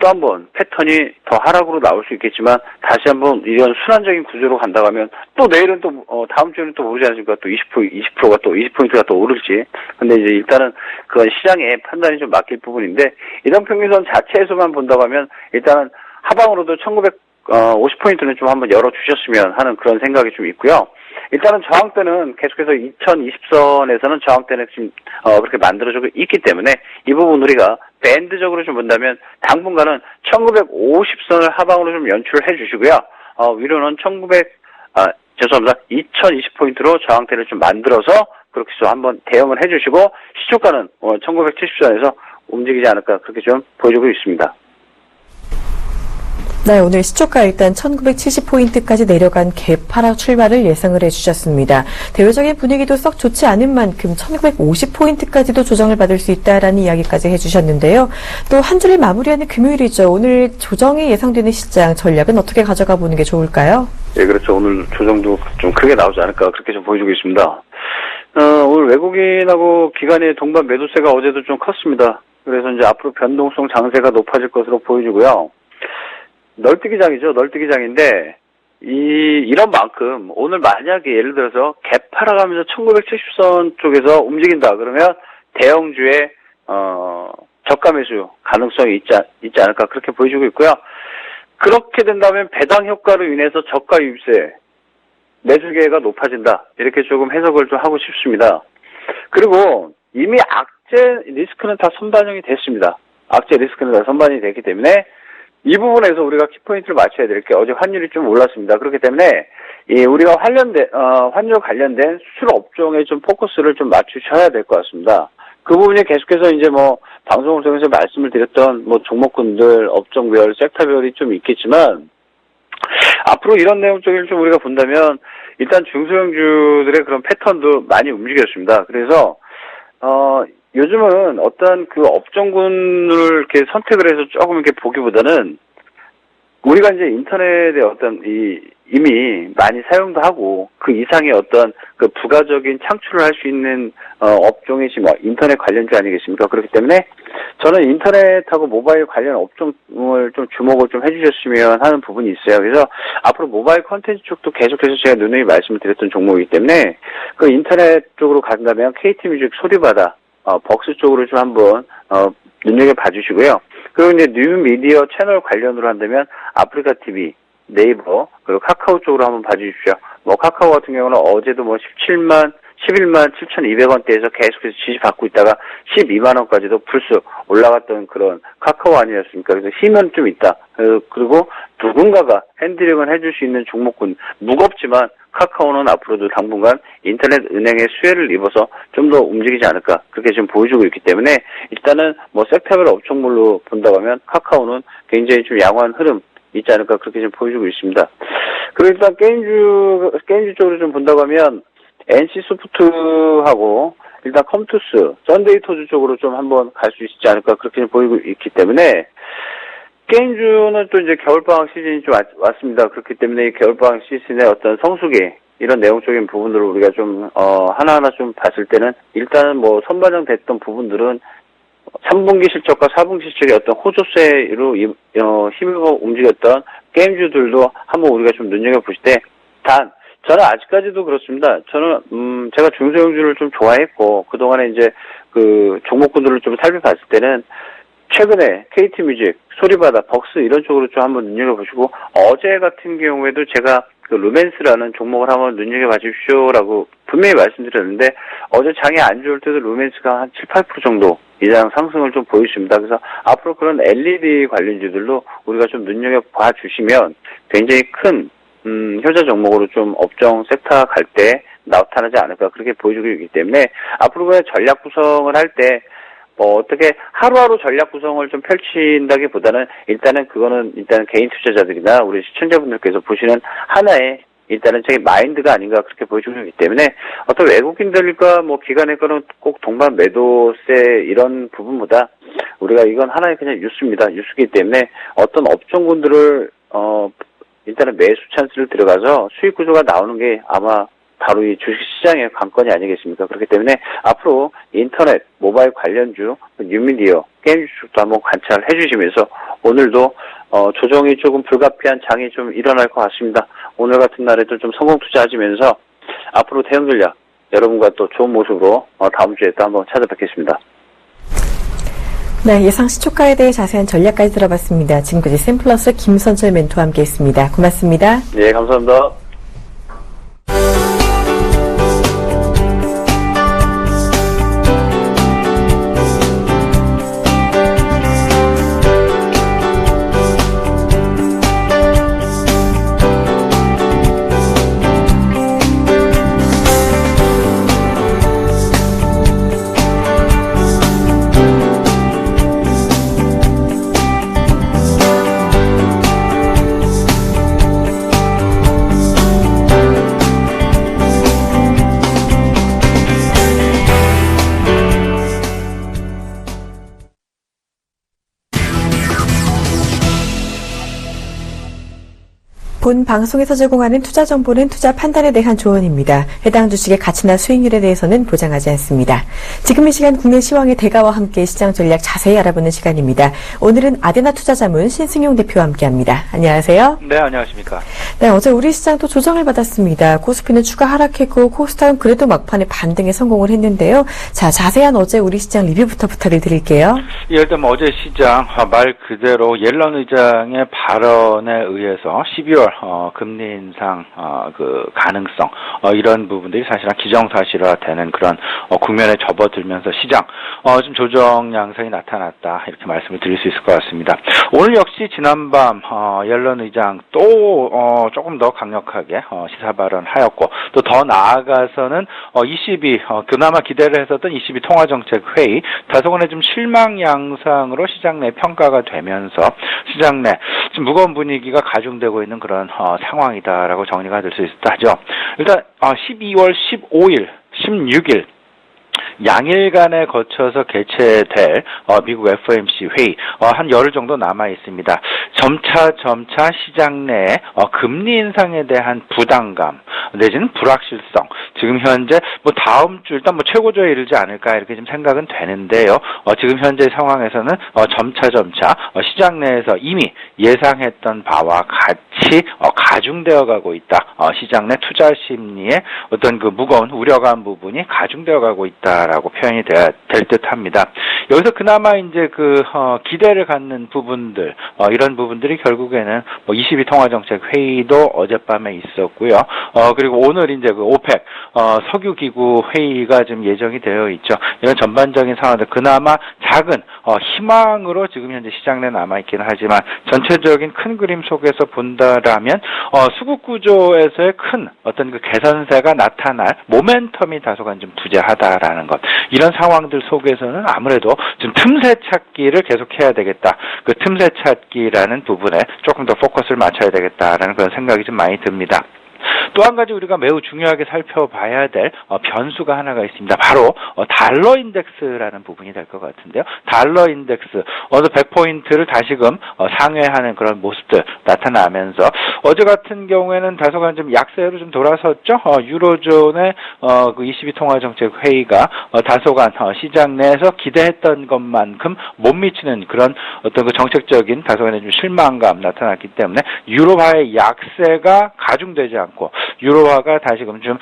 또 한번 패턴이 더 하락으로 나올 수 있겠지만 다시 한번 이런 순환적인 구조로 간다고 하면 또 내일은 또 다음 주에는 또 모르지 않습니까? 또 20%가 또 20포인트가 또 오를지. 근데 이제 일단은 그건 시장의 판단이 좀 맡길 부분인데 이동평균선 자체에서만 본다고 하면 일단은 하방으로도 1950포인트는 좀 한번 열어주셨으면 하는 그런 생각이 좀 있고요. 일단은 저항대는 계속해서 2020선에서는 저항대는 지금 그렇게 만들어지고 있기 때문에 이 부분 우리가 밴드적으로 좀 본다면 당분간은 1950선을 하방으로 좀 연출해 주시고요. 위로는 2020포인트로 저항대를 좀 만들어서 그렇게 좀 한번 대응을 해 주시고 시초가는 1970선에서 움직이지 않을까 그렇게 좀 보여주고 있습니다. 네, 오늘 시초가 일단 1970포인트까지 내려간 개파락 출발을 예상을 해주셨습니다. 대외적인 분위기도 썩 좋지 않은 만큼 1950포인트까지도 조정을 받을 수 있다라는 이야기까지 해주셨는데요. 또 한 주를 마무리하는 금요일이죠. 오늘 조정이 예상되는 시장 전략은 어떻게 가져가 보는 게 좋을까요? 예, 그렇죠. 오늘 조정도 좀 크게 나오지 않을까 그렇게 좀 보여주고 있습니다. 오늘 외국인하고 기관의 동반 매도세가 어제도 좀 컸습니다. 그래서 이제 앞으로 변동성 장세가 높아질 것으로 보여지고요. 널뛰기장이죠. 널뛰기장인데 이런 만큼 오늘 만약에 예를 들어서 개파락하면서 1970선 쪽에서 움직인다 그러면 대형주의 저가 매수 가능성이 있지 않을까 그렇게 보여주고 있고요. 그렇게 된다면 배당 효과로 인해서 저가 유입세 매수 기회가 높아진다 이렇게 조금 해석을 좀 하고 싶습니다. 그리고 이미 악재 리스크는 다 선반영이 됐습니다. 악재 리스크는 다 선반영이 됐기 때문에 이 부분에서 우리가 키포인트를 맞춰야 될 게 어제 환율이 좀 올랐습니다. 그렇기 때문에 우리가 환율 관련된 수출 업종에 좀 포커스를 좀 맞추셔야 될 것 같습니다. 그 부분이 계속해서 이제 방송을 통해서 말씀을 드렸던 종목군들 업종별 섹터별이 좀 있겠지만 앞으로 이런 내용 쪽을 좀 우리가 본다면 일단 중소형주들의 그런 패턴도 많이 움직였습니다. 그래서 요즘은 어떤 그 업종군을 이렇게 선택을 해서 조금 이렇게 보기보다는 우리가 이제 인터넷에 이미 많이 사용도 하고 그 이상의 어떤 그 부가적인 창출을 할 수 있는 업종이 지금 인터넷 관련주 아니겠습니까? 그렇기 때문에 저는 인터넷하고 모바일 관련 업종을 좀 주목을 좀 해주셨으면 하는 부분이 있어요. 그래서 앞으로 모바일 컨텐츠 쪽도 계속해서 제가 누누이 말씀을 드렸던 종목이기 때문에 그 인터넷 쪽으로 간다면 KT뮤직, 소리바다 벅스 쪽으로 좀 한번 눈여겨봐 주시고요. 그리고 이제 뉴미디어 채널 관련으로 한다면 아프리카 TV, 네이버 그리고 카카오 쪽으로 한번 봐주십시오. 카카오 같은 경우는 어제도 11만 7,200원대에서 계속해서 지지받고 있다가 12만 원까지도 불쑥 올라갔던 그런 카카오 아니었습니까? 그래서 힘은 좀 있다. 그리고 누군가가 핸들링을 해줄 수 있는 종목군 무겁지만 카카오는 앞으로도 당분간 인터넷 은행의 수혜를 입어서 좀 더 움직이지 않을까 그렇게 지금 보여주고 있기 때문에 일단은 섹터별 업종물로 본다고 하면 카카오는 굉장히 좀 양호한 흐름 있지 않을까 그렇게 좀 보여주고 있습니다. 그리고 일단 게임주 쪽으로 좀 본다고 하면 NC소프트하고 일단 컴투스, 썬데이토즈 쪽으로 좀 한번 갈 수 있지 않을까 그렇게 좀 보이고 있기 때문에 게임주는 또 이제 겨울방학 시즌이 좀 왔습니다. 그렇기 때문에 이 겨울방학 시즌의 어떤 성수기 이런 내용적인 부분들을 우리가 좀 하나하나 좀 봤을 때는 일단은 선반영 됐던 부분들은 3분기 실적과 4분기 실적의 어떤 호조세로 힘입어 움직였던 게임주들도 한번 우리가 좀 눈여겨보실 때 저는 아직까지도 그렇습니다. 저는 제가 중소형주를 좀 좋아했고 그동안에 이제 그 종목군들을 좀 살펴봤을 때는 최근에 KT뮤직, 소리바다, 벅스 이런 쪽으로 좀 한번 눈여겨보시고 어제 같은 경우에도 제가 그 루멘스라는 종목을 한번 눈여겨봐 주십시오라고 분명히 말씀드렸는데 어제 장이 안 좋을 때도 루멘스가 한 7, 8% 정도 이상 상승을 좀 보여줍니다. 그래서 앞으로 그런 LED 관련주들도 우리가 좀 눈여겨봐 주시면 굉장히 큰 효자 종목으로 좀 업종 섹터 갈 때 나타나지 않을까 그렇게 보여주고 있기 때문에 앞으로 그냥 전략 구성을 할 때 어떻게 하루하루 전략 구성을 좀 펼친다기보다는 일단은 개인 투자자들이나 우리 시청자분들께서 보시는 하나의 일단은 저희 마인드가 아닌가 그렇게 보여주고 있기 때문에 어떤 외국인들과 기관의 거는 꼭 동반 매도세 이런 부분보다 우리가 이건 하나의 그냥 뉴스입니다. 뉴스이기 때문에 어떤 업종군들을 일단은 매수 찬스를 들어가서 수익 구조가 나오는 게 아마 바로 이 주식시장의 관건이 아니겠습니까? 그렇기 때문에 앞으로 인터넷, 모바일 관련주, 뉴미디어, 게임주 쪽도 한번 관찰해 주시면서 오늘도 조정이 조금 불가피한 장이 좀 일어날 것 같습니다. 오늘 같은 날에도 좀 성공 투자하시면서 앞으로 대응 전략 여러분과 또 좋은 모습으로 다음 주에 또 한번 찾아뵙겠습니다. 네, 예상 시초가에 대해 자세한 전략까지 들어봤습니다. 지금까지 샘플러스 김선철 멘토와 함께했습니다. 고맙습니다. 네, 감사합니다. 본 방송에서 제공하는 투자 정보는 투자 판단에 대한 조언입니다. 해당 주식의 가치나 수익률에 대해서는 보장하지 않습니다. 지금 이 시간 국내 시황의 대가와 함께 시장 전략 자세히 알아보는 시간입니다. 오늘은 아데나 투자자문 신승용 대표와 함께합니다. 안녕하세요. 네, 안녕하십니까. 네, 어제 우리 시장도 조정을 받았습니다. 코스피는 추가 하락했고 코스닥은 그래도 막판에 반등에 성공을 했는데요. 자, 자세한 어제 우리 시장 리뷰부터 부탁을 드릴게요. 일단 어제 시장 말 그대로 옐런 의장의 발언에 의해서 12월 금리 인상 그 가능성 이런 부분들이 사실은 기정사실화되는 그런 국면에 접어들면서 시장 좀 조정 양상이 나타났다 이렇게 말씀을 드릴 수 있을 것 같습니다. 오늘 역시 지난밤 옐런 의장 또 조금 더 강력하게 시사 발언하였고 또 더 나아가서는 22 그나마 기대를 했었던 22 통화정책 회의 다소간에 좀 실망 양상으로 시장 내 평가가 되면서 시장 내 좀 무거운 분위기가 가중되고 있는 그런 상황이다라고 정리가 될 수 있다죠. 일단 12월 15일, 16일 양일간에 거쳐서 개최될 미국 FOMC 회의 한 열흘 정도 남아 있습니다. 점차 시장 내에 금리 인상에 대한 부담감 내지는 불확실성 지금 현재 다음 주 일단 최고조에 이르지 않을까 이렇게 좀 생각은 되는데요. 지금 현재 상황에서는 점차 시장 내에서 이미 예상했던 바와 같이 가중되어 가고 있다. 시장 내 투자 심리에 어떤 그 무거운 우려감 부분이 가중되어 가고 있다라고 표현이 될 듯합니다. 여기서 그나마 이제 기대를 갖는 부분들 이런 부분들이 결국에는 22 통화정책 회의도 어젯밤에 있었고요. 그리고 오늘 이제 오펙 석유기구 회의가 지금 예정이 되어 있죠. 이런 전반적인 상황들 그나마 작은 희망으로 지금 현재 시장 내에 남아 있기는 하지만 전체적인 큰 그림 속에서 본다라면 수급 구조에서의 큰 어떤 그 개선세가 나타날 모멘텀이 다소간 좀 부재하다라는 것. 이런 상황들 속에서는 아무래도 좀 틈새 찾기를 계속해야 되겠다. 그 틈새 찾기라는 부분에 조금 더 포커스를 맞춰야 되겠다라는 그런 생각이 좀 많이 듭니다. 또 한 가지 우리가 매우 중요하게 살펴봐야 될 변수가 하나가 있습니다. 바로 달러 인덱스라는 부분이 될 것 같은데요. 달러 인덱스 어느 100포인트를 다시금 상회하는 그런 모습들 나타나면서 어제 같은 경우에는 다소간 좀 약세로 좀 돌아섰죠. 유로존의 그 22 통화정책 회의가 다소간 시장 내에서 기대했던 것만큼 못 미치는 그런 어떤 그 정책적인 다소간의 좀 실망감 나타났기 때문에 유로화의 약세가 가중되지 않고 유로화가 다시금 좀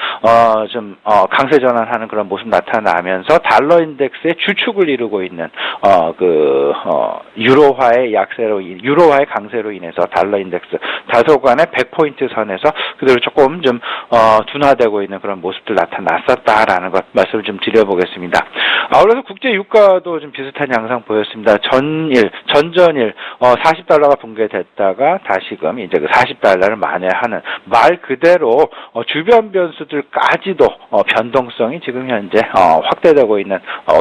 강세 전환하는 그런 모습 나타나면서 달러 인덱스의 주축을 이루고 있는 유로화의 강세로 인해서 달러 인덱스 다소간의 100포인트 선에서 그대로 조금 좀 둔화되고 있는 그런 모습들 나타났었다라는 것 말씀을 좀 드려보겠습니다. 아울러서 국제 유가도 좀 비슷한 양상 보였습니다. 전전일 40달러가 붕괴됐다가 다시금 이제 그 40달러를 만회하는 말 그대로 주변 변수들까지도 변동성이 지금 현재 확대되고 있는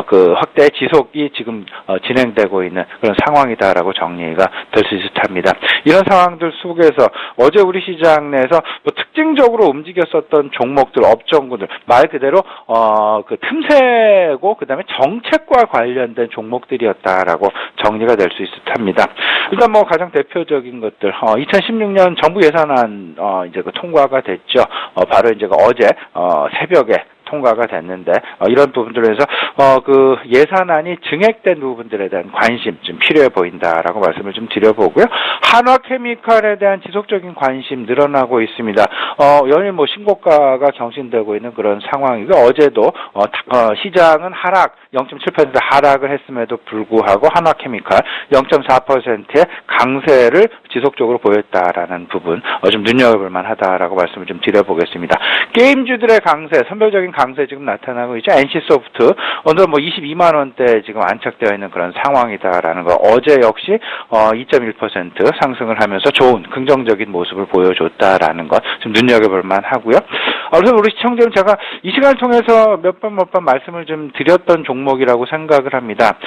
그 확대 지속이 지금 진행되고 있는 그런 상황이다라고 정리가 될 수 있을 듯합니다. 이런 상황들 속에서 어제 우리 시장 내에서 특징적으로 움직였었던 종목들, 업종군들 말 그대로 그 틈새고 그다음에 정책과 관련된 종목들이었다라고 정리가 될 수 있을 듯합니다. 일단 가장 대표적인 것들 2016년 정부 예산안 이제 그 통과가 됐죠. 바로 이제 어제 새벽에 통과가 됐는데 이런 부분들에서 그 예산안이 증액된 부분들에 대한 관심 좀 필요해 보인다라고 말씀을 좀 드려보고요. 한화케미칼에 대한 지속적인 관심 늘어나고 있습니다. 연일 뭐 신고가가 경신되고 있는 그런 상황이고 어제도 시장은 하락 0.7% 하락을 했음에도 불구하고 한화케미칼 0.4%의 강세를 지속적으로 보였다라는 부분 좀 눈여겨볼 만하다라고 말씀을 좀 드려보겠습니다. 게임주들의 강세, 선별적인 강세 지금 나타나고 있죠. NC소프트 오늘 뭐 22만 원대 지금 안착되어 있는 그런 상황이다라는 거. 어제 역시 2.1% 상승을 하면서 좋은 긍정적인 모습을 보여줬다라는 것 좀 눈여겨볼 만하고요. 그래서 우리 시청자는 제가 이 시간을 통해서 몇 번 말씀을 좀 드렸던 종목이라고 생각을 합니다.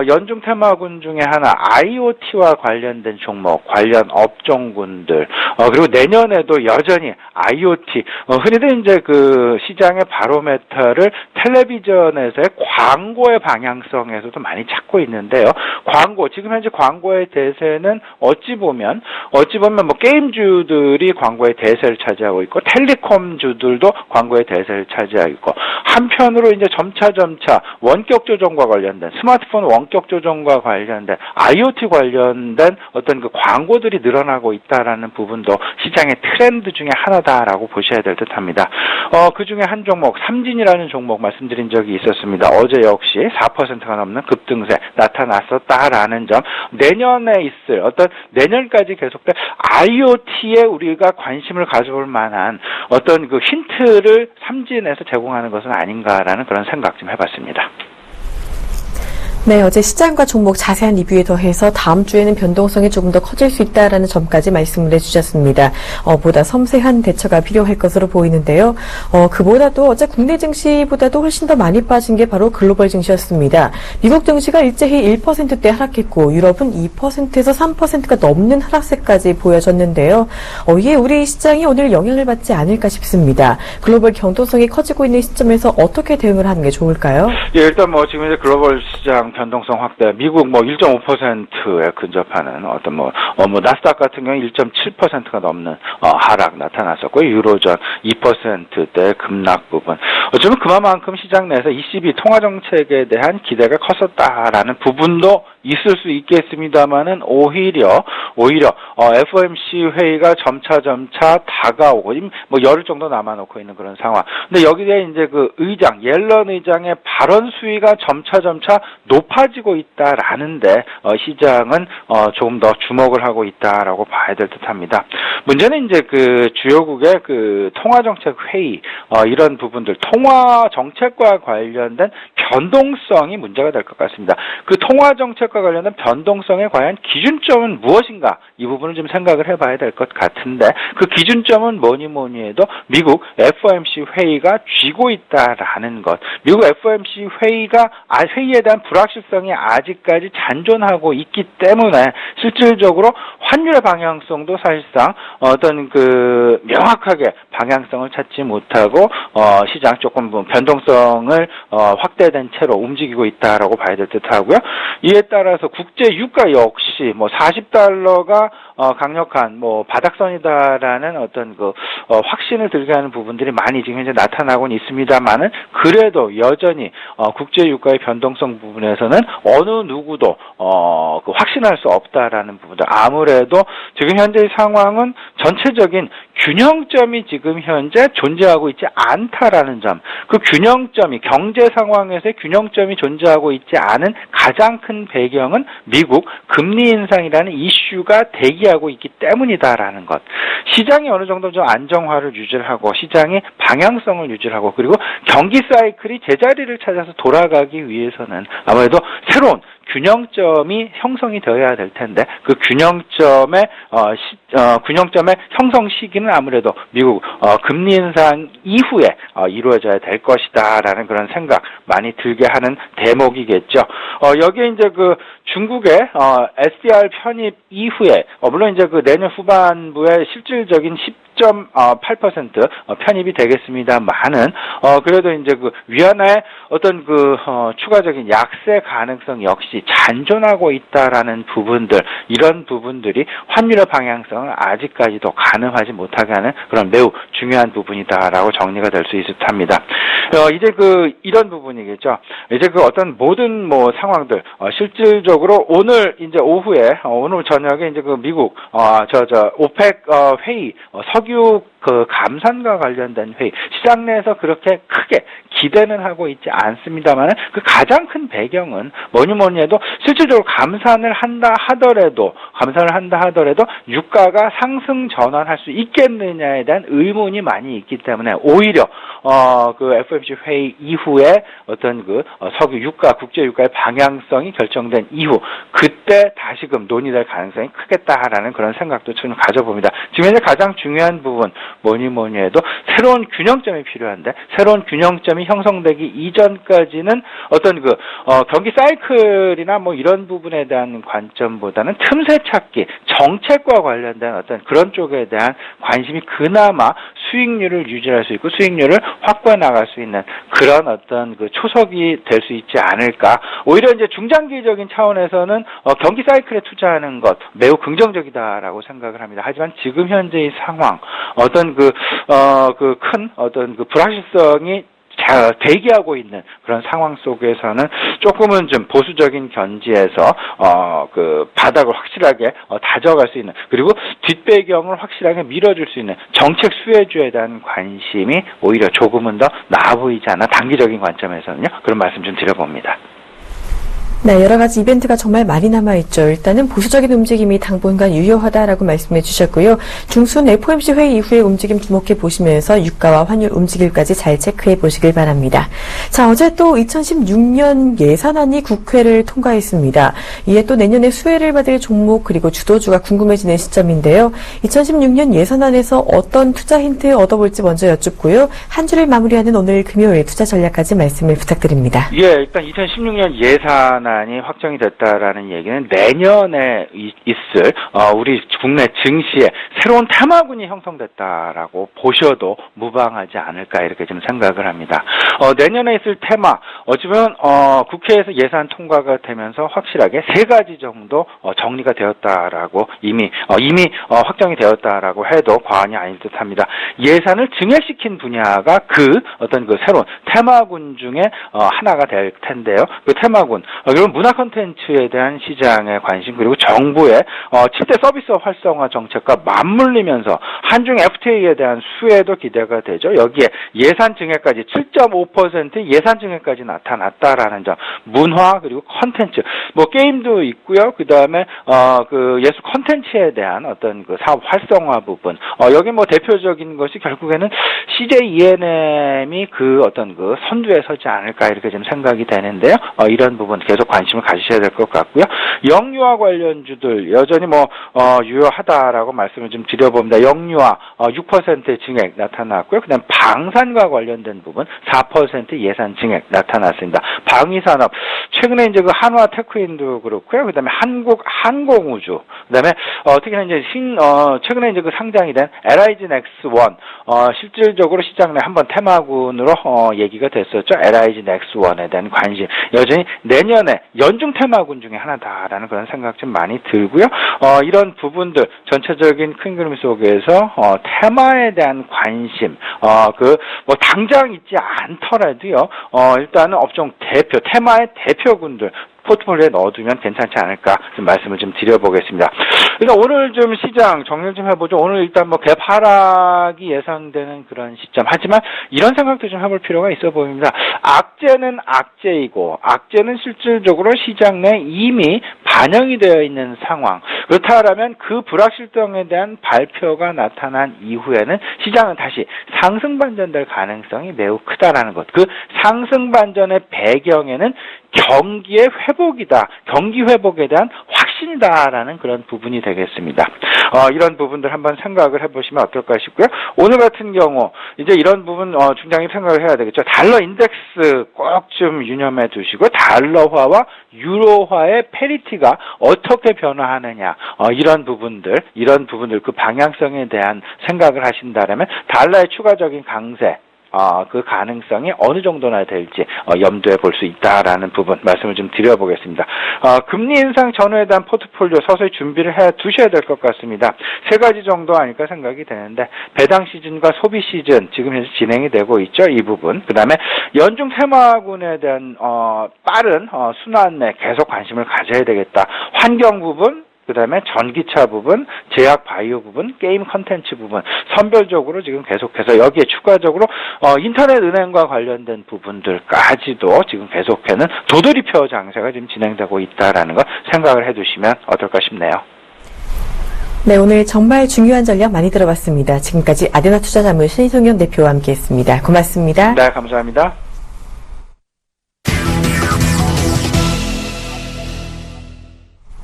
연중 테마군 중에 하나 IoT와 관련된 종목, 관련 업종군들 그리고 내년에도 여전히 IoT 흔히들 이제 그 시장의 바로메터를 텔레비전에서의 광고의 방향성에서도 많이 찾고 있는데요. 광고 지금 현재 광고의 대세는 어찌 보면 뭐 게임주들이 광고의 대세를 차지하고 있고 텔레콤주들도 광고의 대세를 차지하고 있고 한편으로 이제 점차 원격 조정과 관련된 스마트폰 원격 조정과 관련된 IoT 관련된 어떤 그 광고들이 늘어나고 있다라는 부분도 시장의 트렌드 중에 하나다라고 보셔야 될 듯합니다. 그 중에 한 종목 삼진이라는 종목 말씀드린 적이 있었습니다. 어제 역시 4%가 넘는 급등세 나타났었다라는 점, 내년에 있을 어떤 내년까지 계속될 IoT에 우리가 관심을 가져볼 만한 어떤 그 힌트를 삼진에서 제공하는 것은 아닌가라는 그런 생각 좀 해봤습니다. 네, 어제 시장과 종목 자세한 리뷰에 더해서 다음 주에는 변동성이 조금 더 커질 수 있다라는 점까지 말씀을 해주셨습니다. 보다 섬세한 대처가 필요할 것으로 보이는데요. 그보다도 어제 국내 증시보다도 훨씬 더 많이 빠진 게 바로 글로벌 증시였습니다. 미국 증시가 일제히 1%대 하락했고 유럽은 2%에서 3%가 넘는 하락세까지 보여졌는데요. 이에 우리 시장이 오늘 영향을 받지 않을까 싶습니다. 글로벌 경도성이 커지고 있는 시점에서 어떻게 대응을 하는 게 좋을까요? 예, 일단 뭐 지금 이제 글로벌 시장 변동성 확대, 미국 뭐 1.5%에 근접하는 어떤 나스닥 같은 경우 1.7%가 넘는 하락 나타났었고 유로존 2%대 급락 부분. 어쩌면 그만큼 시장 내에서 ECB 통화 정책에 대한 기대가 컸었다라는 부분도 있을 수 있겠습니다만은 오히려 FOMC 회의가 점차 다가오고 뭐 열흘 정도 남아놓고 있는 그런 상황. 근데 여기에 이제 그 옐런 의장의 발언 수위가 점차 높아지고 있다라는데 시장은 조금 더 주목을 하고 있다라고 봐야 될 듯합니다. 문제는 이제 그 주요국의 그 통화 정책 회의 이런 부분들, 통화 정책과 관련된 변동성이 문제가 될 것 같습니다. 그 통화 정책과 관련된 변동성의 과연 기준점은 무엇인가? 이 부분을 좀 생각을 해봐야 될 것 같은데 그 기준점은 뭐니 해도 미국 FOMC 회의가 쥐고 있다라는 것. 미국 FOMC 회의에 대한 불확실성이 아직까지 잔존하고 있기 때문에 실질적으로 환율의 방향성도 사실상 어떤 그 명확하게 방향성을 찾지 못하고 시장 조금 변동성을 확대된 채로 움직이고 있다라고 봐야 될 듯하고요. 이에 따라서 국제 유가 역시 뭐 40달러가 강력한 뭐 바닥선이다라는 어떤 그 확신을 들게 하는 부분들이 많이 지금 현재 나타나고는 있습니다만은 그래도 여전히 국제 유가의 변동성 부분에서는 어느 누구도 그 확신할 수 없다라는 부분들. 아무래도 지금 현재의 상황은 전체적인 균형점이 지금 현재 존재하고 있지 않다라는 점. 그 균형점이 경제 상황에서의 균형점이 존재하고 있지 않은 가장 큰 배경은 미국 금리 인상이라는 이슈가 대기하고 있기 때문이다라는 것. 시장이 어느 정도 좀 안정화를 유지를 하고 시장이 방향성을 유지를 하고 그리고 경기 사이클이 제자리를 찾아서 돌아가기 위해서는 아무래도 새로운 균형점이 형성이 되어야 될 텐데 그 균형점의 형성 시기는 아무래도 미국 금리 인상 이후에 이루어져야 될 것이다라는 그런 생각 많이 들게 하는 대목이겠죠. 여기에 이제 그 중국의 SDR 편입 이후에 물론 이제 그 내년 후반부에 실질적인 10.8% 편입이 되겠습니다만은 그래도 이제 그 위안화의 어떤 그 추가적인 약세 가능성 역시 부분들이 잔존하고 있다라는 부분들, 이런 부분들이 환율의 방향성을 아직까지도 가늠하지 못하게 하는 그런 매우 중요한 부분이다라고 정리가 될 수 있을 듯합니다. 이제 이런 부분이겠죠. 이제 어떤 모든 상황들, 실질적으로 오늘 이제 오후에, 오늘 저녁에 이제 미국, 오펙 회의, 석유 감산과 관련된 회의, 시장 내에서 그렇게 크게 기대는 하고 있지 않습니다만 그 가장 큰 배경은 뭐니 해도 실질적으로 감산을 한다 하더라도 유가가 상승 전환할 수 있겠느냐에 대한 의문이 많이 있기 때문에 오히려 FOMC 회의 이후에 어떤 석유 유가, 국제 유가의 방향성이 결정된 이후 그때 다시금 논의될 가능성이 크겠다라는 그런 생각도 저는 가져봅니다. 지금 현재 가장 중요한 부분 뭐니 해도 새로운 균형점이 필요한데 새로운 균형점이 형성되기 이전까지는 어떤 경기 사이클이나 이런 부분에 대한 관점보다는 틈새 찾기, 정책과 관련된 어떤 그런 쪽에 대한 관심이 그나마 수익률을 유지할 수 있고 수익률을 확보해 나갈 수 있는 그런 어떤 초석이 될 수 있지 않을까. 오히려 이제 중장기적인 차원에서는 경기 사이클에 투자하는 것 매우 긍정적이다라고 생각을 합니다. 하지만 지금 현재의 상황, 어떤 큰 어떤 불확실성이 대기하고 있는 그런 상황 속에서는 조금은 좀 보수적인 견지에서 바닥을 확실하게 다져갈 수 있는, 그리고 뒷배경을 확실하게 밀어줄 수 있는 정책 수혜주에 대한 관심이 오히려 조금은 더 나아 보이지 않아, 단기적인 관점에서는요. 그런 말씀 좀 드려봅니다. 네, 여러 가지 이벤트가 정말 많이 남아있죠. 일단은 보수적인 움직임이 당분간 유효하다라고 말씀해 주셨고요. 중순 FOMC 회의 이후의 움직임 주목해 보시면서 유가와 환율 움직임까지 잘 체크해 보시길 바랍니다. 자, 어제 또 2016년 예산안이 국회를 통과했습니다. 이에 또 내년에 수혜를 받을 종목 그리고 주도주가 궁금해지는 시점인데요. 2016년 예산안에서 어떤 투자 힌트 얻어볼지 먼저 여쭙고요. 한 주를 마무리하는 오늘 금요일 투자 전략까지 말씀을 부탁드립니다. 예, 일단 2016년 예산안이 확정이 됐다라는 얘기는 내년에 있을 우리 국내 증시에 새로운 테마군이 형성됐다라고 보셔도 무방하지 않을까 이렇게 좀 생각을 합니다. 내년에 있을 테마, 어쩌면 국회에서 예산 통과가 되면서 확실하게 세 가지 정도 정리가 되었다라고 이미 확정이 되었다라고 해도 과언이 아닐 듯합니다. 예산을 증액시킨 분야가 어떤 새로운 테마군 중에 하나가 될 텐데요. 그 테마군, 그리고 문화 콘텐츠에 대한 시장의 관심, 그리고 정부의 7대 서비스 활성화 정책과 맞물리면서 한중 FTA에 대한 수혜도 기대가 되죠. 여기에 예산 증액까지 7.5% 예산 증액까지 나타났다라는 점, 문화 그리고 콘텐츠, 게임도 있고요. 그 다음에 예술 콘텐츠에 대한 어떤 사업 활성화 부분, 여기 대표적인 것이 결국에는 CJ ENM이 어떤 선두에 서지 않을까 이렇게 좀 생각이 되는데요. 이런 부분 계속 관심을 가지셔야 될 것 같고요. 영유아 관련주들 여전히 유효하다라고 말씀을 좀 드려봅니다. 영유아 6% 증액 나타났고요. 그다음 방산과 관련된 부분 4% 예산 증액 나타났습니다. 방위산업 최근에 이제 한화 테크인도 그렇고요. 그다음에 한국 항공우주, 그다음에 특히나 이제 최근에 이제 상장이 된 LIG 넥스1 실질적으로 시장 내 한번 테마군으로 얘기가 됐었죠. LIG 넥스1에 대한 관심 여전히 내년에 연중 테마군 중에 하나다라는 그런 생각 좀 많이 들고요. 이런 부분들 전체적인 큰 그림 속에서 테마에 대한 관심, 당장 있지 않더라도요. 일단은 업종 대표, 테마의 대표군들 포트폴리오에 넣어두면 괜찮지 않을까 좀 말씀을 좀 드려보겠습니다. 일단 오늘 좀 시장 정리를 좀 해보죠. 오늘 일단 갭 하락이 예상되는 그런 시점. 하지만 이런 생각도 좀 해볼 필요가 있어 보입니다. 악재는 악재이고 악재는 실질적으로 시장 내 이미 반영이 되어 있는 상황. 그렇다면 그 불확실성에 대한 발표가 나타난 이후에는 시장은 다시 상승 반전될 가능성이 매우 크다라는 것. 그 상승 반전의 배경에는 경기의 회복이다. 경기 회복에 대한 확신이다라는 그런 부분이 되겠습니다. 이런 부분들 한번 생각을 해보시면 어떨까 싶고요. 오늘 같은 경우 이제 이런 부분 중장기 생각을 해야 되겠죠. 달러 인덱스 꼭 좀 유념해 두시고 달러화와 유로화의 페리티가 어떻게 변화하느냐 이런 부분들 그 방향성에 대한 생각을 하신다면 달러의 추가적인 강세 그 가능성이 어느 정도나 될지 염두에 볼 수 있다라는 부분 말씀을 좀 드려보겠습니다. 금리 인상 전후에 대한 포트폴리오 서서히 준비를 해 두셔야 될 것 같습니다. 세 가지 정도 아닐까 생각이 되는데 배당 시즌과 소비 시즌 지금 현재 진행이 되고 있죠. 이 부분. 그다음에 연중 테마군에 대한 빠른 순환에 계속 관심을 가져야 되겠다. 환경 부분, 그다음에 전기차 부분, 제약 바이오 부분, 게임 컨텐츠 부분 선별적으로 지금 계속해서 여기에 추가적으로 인터넷 은행과 관련된 부분들까지도 지금 계속해는 도돌이표 장세가 지금 진행되고 있다라는 거 생각을 해두시면 어떨까 싶네요. 네, 오늘 정말 중요한 전략 많이 들어봤습니다. 지금까지 아데나 투자자문실 이성현 대표와 함께했습니다. 고맙습니다. 네, 감사합니다.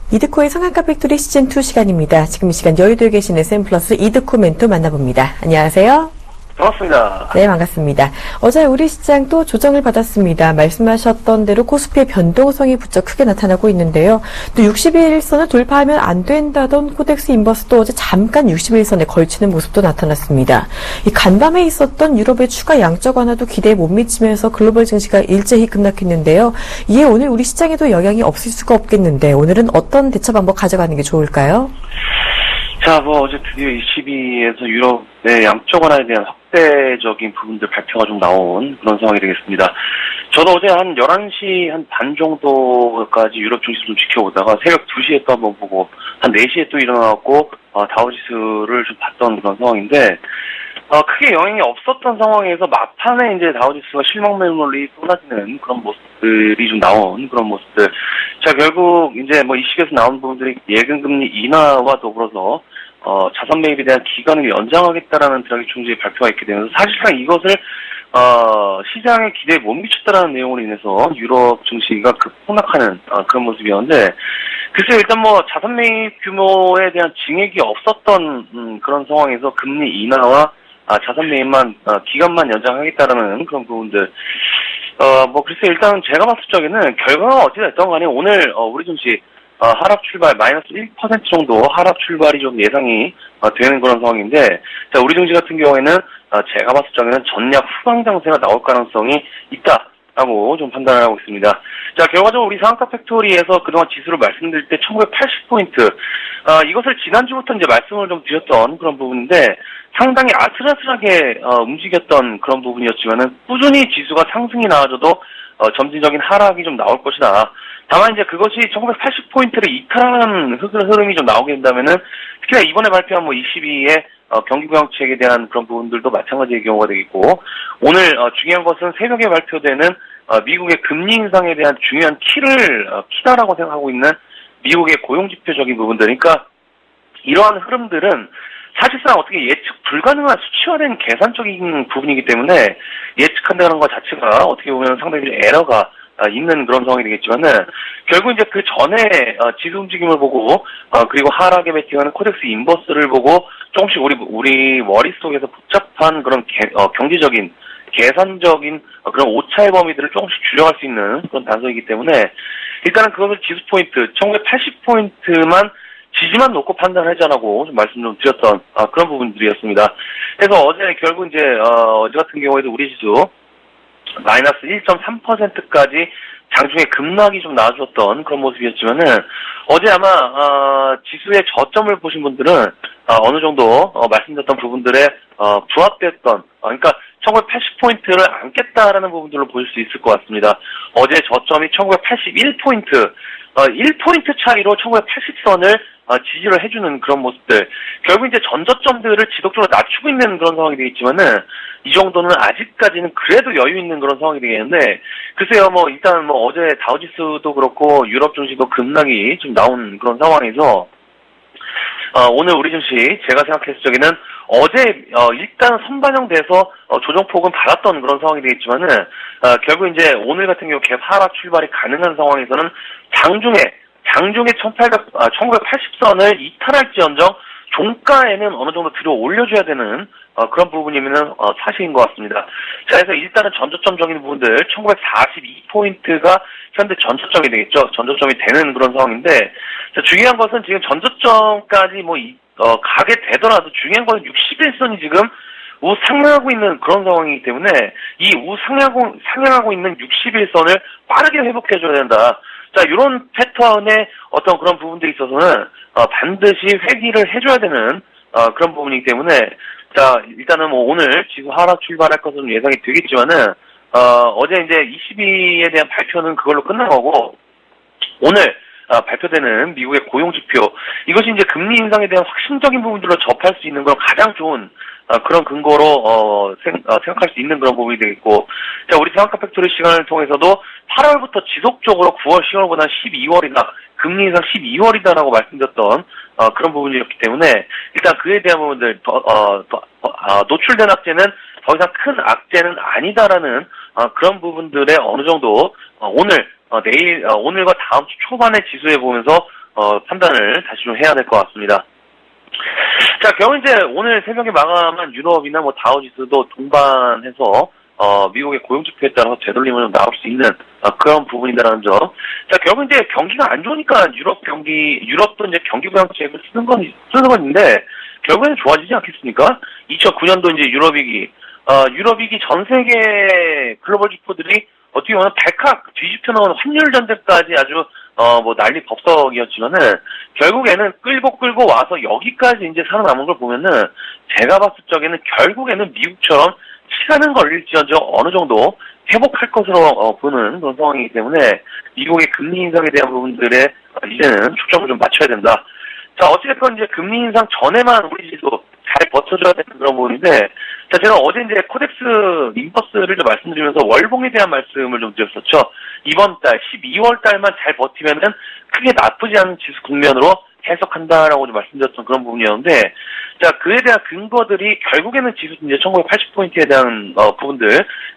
이드코의 성한가 팩토리 시즌2 시간입니다. 지금 이 시간 여의도에 계신 SM 플러스 이드코 멘토 만나봅니다. 안녕하세요. 반갑습니다. 네, 반갑습니다. 어제 우리 시장 또 조정을 받았습니다. 말씀하셨던 대로 코스피의 변동성이 부쩍 크게 나타나고 있는데요. 또 61선을 돌파하면 안 된다던 코덱스 인버스도 어제 잠깐 61선에 걸치는 모습도 나타났습니다. 이 간밤에 있었던 유럽의 추가 양적 완화도 기대에 못 미치면서 글로벌 증시가 일제히 급락했는데요. 이에 오늘 우리 시장에도 영향이 없을 수가 없겠는데 오늘은 어떤 대처 방법 가져가는 게 좋을까요? 자, 어제 드디어 ECB에서 유럽의 양적 완화에 대한 확대적인 부분들 발표가 좀 나온 그런 상황이 되겠습니다. 저도 어제 한 11시 한 반 정도까지 유럽 증시 좀 지켜보다가 새벽 2시에 또 한번 보고 한 4시에 또 일어나갖고 다우지수를 좀 봤던 그런 상황인데 크게 영향이 없었던 상황에서 막판에 이제 다우지수가 실망 매물이 쏟아지는 그런 모습들이 좀 나온 그런 모습들. 자, 결국 이제 이 시기에서 나온 부분들이 예금금리 인하와 더불어서 자산 매입에 대한 기간을 연장하겠다라는 드라기 총재의 발표가 있게 되면서 사실상 이것을 시장의 기대에 못 미쳤다라는 내용으로 인해서 유럽 증시가 급폭락하는 그런 모습이었는데 글쎄요, 일단 자산 매입 규모에 대한 증액이 없었던 그런 상황에서 금리 인하와 자산 매입만 기간만 연장하겠다라는 그런 부분들. 글쎄 일단 제가 봤을 적에는 결과가 어찌됐든 간에 오늘 우리 증시 하락 출발 마이너스 1% 정도 하락 출발이 좀 예상이 되는 그런 상황인데, 자, 우리 증시 같은 경우에는 제가 봤을 적에는 전략 후방 장세가 나올 가능성이 있다라고 좀 판단을 하고 있습니다. 자, 결과적으로 우리 상한가 팩토리에서 그동안 지수를 말씀드릴 때 1980포인트 이것을 지난주부터 이제 말씀을 좀 드렸던 그런 부분인데 상당히 아슬아슬하게 움직였던 그런 부분이었지만은 꾸준히 지수가 상승이 나와줘도 점진적인 하락이 좀 나올 것이다. 다만 이제 그것이 1980포인트를 이탈하는 흐름이 좀 나오게 된다면은 특히나 이번에 발표한 22의 경기부양책에 대한 그런 부분들도 마찬가지의 경우가 되겠고, 오늘 중요한 것은 새벽에 발표되는 미국의 금리 인상에 대한 중요한 키다라고 생각하고 있는 미국의 고용지표적인 부분들. 그러니까 이러한 흐름들은 사실상 어떻게 예측 불가능한 수치화된 계산적인 부분이기 때문에 예측한다는 것 자체가 어떻게 보면 상당히 에러가 있는 그런 상황이 되겠지만은 결국 이제 그 전에 지수 움직임을 보고 그리고 하락에 베팅하는 코덱스 인버스를 보고 조금씩 우리 머릿속에서 복잡한 그런 경제적인 계산적인 그런 오차의 범위들을 조금씩 줄여갈 수 있는 그런 단서이기 때문에 일단은 그것을 지수 포인트 1980포인트만 지지만 놓고 판단을 하자라고 좀 말씀 좀 드렸던 그런 부분들이었습니다. 그래서 어제 결국 이제 어제 같은 경우에도 우리 지수 마이너스 1.3%까지 장중에 급락이 좀 나와주었던 그런 모습이었지만은 어제 아마 지수의 저점을 보신 분들은 어느 정도 말씀드렸던 부분들에 부합됐던 그러니까 1980포인트를 안겠다라는 부분들로 보실 수 있을 것 같습니다. 어제 저점이 1981포인트 1포인트 차이로 1980선을 지지를 해주는 그런 모습들. 결국 이제 전저점들을 지속적으로 낮추고 있는 그런 상황이 되겠지만은, 이 정도는 아직까지는 그래도 여유 있는 그런 상황이 되겠는데, 글쎄요, 일단 어제 다우지수도 그렇고, 유럽 증시도 급락이 좀 나온 그런 상황에서, 오늘 우리 증시, 제가 생각했을 적에는 어제, 일단 선반영돼서, 조정폭은 받았던 그런 상황이 되겠지만은, 결국 이제 오늘 같은 경우 갭 하락 출발이 가능한 상황에서는 장중에 1980선을 이탈할지언정 종가에는 어느 정도 들어 올려줘야 되는 그런 부분이면은 사실인 것 같습니다. 자, 그래서 일단은 전저점적인 부분들 1942포인트가 현재 전저점이 되겠죠. 전저점이 되는 그런 상황인데, 자, 중요한 것은 지금 전저점까지 가게 되더라도 중요한 것은 61선이 지금 우상향하고 있는 그런 상황이기 때문에 이 상향하고 있는 60일선을 빠르게 회복해줘야 된다. 자, 이런 패턴의 어떤 그런 부분들이 있어서는 반드시 회귀를 해줘야 되는 그런 부분이기 때문에 자, 일단은 뭐 오늘 지수 하락 출발할 것은 예상이 되겠지만은 어제 이제 22에 대한 발표는 그걸로 끝난 거고 오늘 발표되는 미국의 고용지표 이것이 이제 금리 인상에 대한 확신적인 부분들로 접할 수 있는 건 가장 좋은 그런 근거로 생각할 수 있는 그런 부분이 되겠고 자 우리 상한가 팩토리 시간을 통해서도 8월부터 지속적으로 9월, 10월보다 12월이다 금리 인상 12월이다라고 말씀드렸던 그런 부분이었기 때문에 일단 그에 대한 부분들 노출된 악재는 더 이상 큰 악재는 아니다라는 그런 부분들의 어느 정도 오늘과 다음 주 초반의 지수에 보면서 판단을 다시 좀 해야 될 것 같습니다. 자, 결국 이제 오늘 새벽에 마감한 유럽이나 뭐 다우지수도 동반해서 미국의 고용지표에 따라서 되돌림을 좀 나올 수 있는 그런 부분이다라는 점. 자, 결국 이제 경기가 안 좋으니까 유럽도 이제 경기 부양책을 쓰는 건 있는데 결국에는 좋아지지 않겠습니까? 2009년도 이제 유럽위기 전 세계 글로벌 지표들이 어떻게 보면 발칵 뒤집혀 놓은 환율 전쟁까지 아주 뭐 난리 법석이었지만은 결국에는 끌고 와서 여기까지 이제 살아남은 걸 보면은 제가 봤을 적에는 결국에는 미국처럼 시간은 걸릴지언정 어느 정도 회복할 것으로 보는 그런 상황이기 때문에 미국의 금리 인상에 대한 부분들에 이제는 초점을 좀 맞춰야 된다. 자, 어찌됐건 이제 금리 인상 전에만 우리 지수 잘 버텨줘야 되는 그런 부분인데, 자, 제가 어제 이제 코덱스 인버스를 좀 말씀드리면서 월봉에 대한 말씀을 좀 드렸었죠. 이번 달, 12월 달만 잘 버티면은 크게 나쁘지 않은 지수 국면으로 해석한다라고 좀 말씀드렸던 그런 부분이었는데, 자, 그에 대한 근거들이 결국에는 지수 이제 1980포인트에 대한 부분들,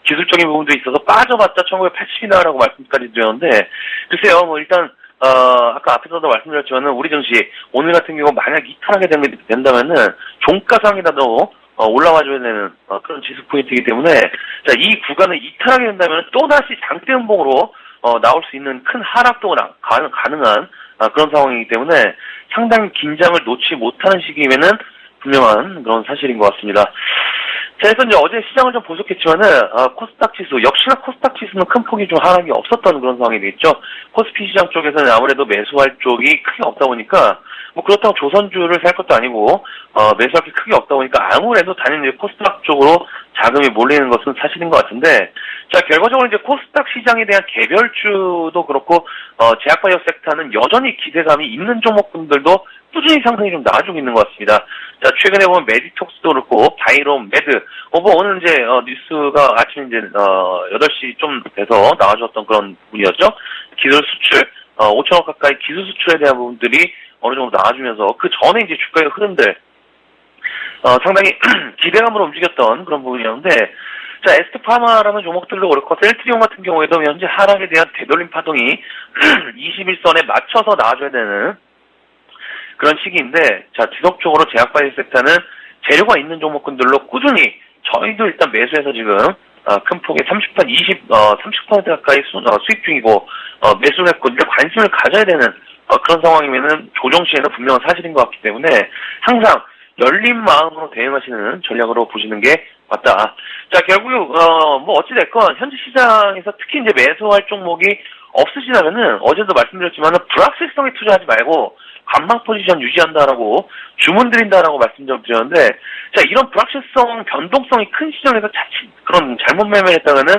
기술적인 부분도 있어서 빠져봤자 1980이다라고 말씀까지 드렸는데, 글쎄요, 뭐 일단, 아까 앞에서도 말씀드렸지만은 우리 증시 오늘 같은 경우 만약 이탈하게 된다면은 종가상이라도 올라와줘야 되는 그런 지수 포인트이기 때문에 자, 이 구간을 이탈하게 된다면 또다시 장대 음봉으로 나올 수 있는 큰 하락도 가능한 그런 상황이기 때문에 상당히 긴장을 놓지 못하는 시기임에는 분명한 그런 사실인 것 같습니다. 자, 그래서 이제 어제 시장을 좀 보셨겠지만은, 코스닥 지수, 역시나 코스닥 지수는 큰 폭이 좀 하락이 없었던 그런 상황이 되겠죠. 코스피 시장 쪽에서는 아무래도 매수할 쪽이 크게 없다 보니까, 뭐 그렇다고 조선주를 살 것도 아니고, 매수할 게 크게 없다 보니까 아무래도 당연히 코스닥 쪽으로 자금이 몰리는 것은 사실인 것 같은데, 자, 결과적으로 이제 코스닥 시장에 대한 개별주도 그렇고, 제약바이오 섹터는 여전히 기대감이 있는 종목분들도 꾸준히 상승이 좀 나와주고 있는 것 같습니다. 자, 최근에 보면 메디톡스도 그렇고, 바이롬, 매드, 뭐 오늘 이제, 뉴스가 아침 이제, 8시 좀 돼서 나와줬던 그런 부분이었죠. 기술 수출, 5천억 가까이 기술 수출에 대한 부분들이 어느 정도 나와주면서, 그 전에 이제 주가의 흐름들, 상당히 기대감으로 움직였던 그런 부분이었는데, 자, 에스트파마라는 종목들도 그렇고, 셀트리온 같은 경우에도 현재 하락에 대한 되돌림 파동이 21선에 맞춰서 나와줘야 되는 그런 시기인데, 자, 지속적으로 제약바이오 섹터는 재료가 있는 종목군들로 꾸준히 저희도 일단 매수해서 지금 큰 폭의 30% 가까이 수익 중이고 매수를 했고 이제 관심을 가져야 되는 그런 상황이면은 조정 시에는 분명한 사실인 것 같기 때문에 항상 열린 마음으로 대응하시는 전략으로 보시는 게 맞다. 자, 결국 뭐 어찌 됐건 현재 시장에서 특히 이제 매수할 종목이 없으시다면은 어제도 말씀드렸지만은 불확실성에 투자하지 말고 관망 포지션 유지한다라고 주문 드린다라고 말씀 좀 드렸는데, 자, 이런 불확실성, 변동성이 큰 시장에서 자칫 그런 잘못 매매를 했다가는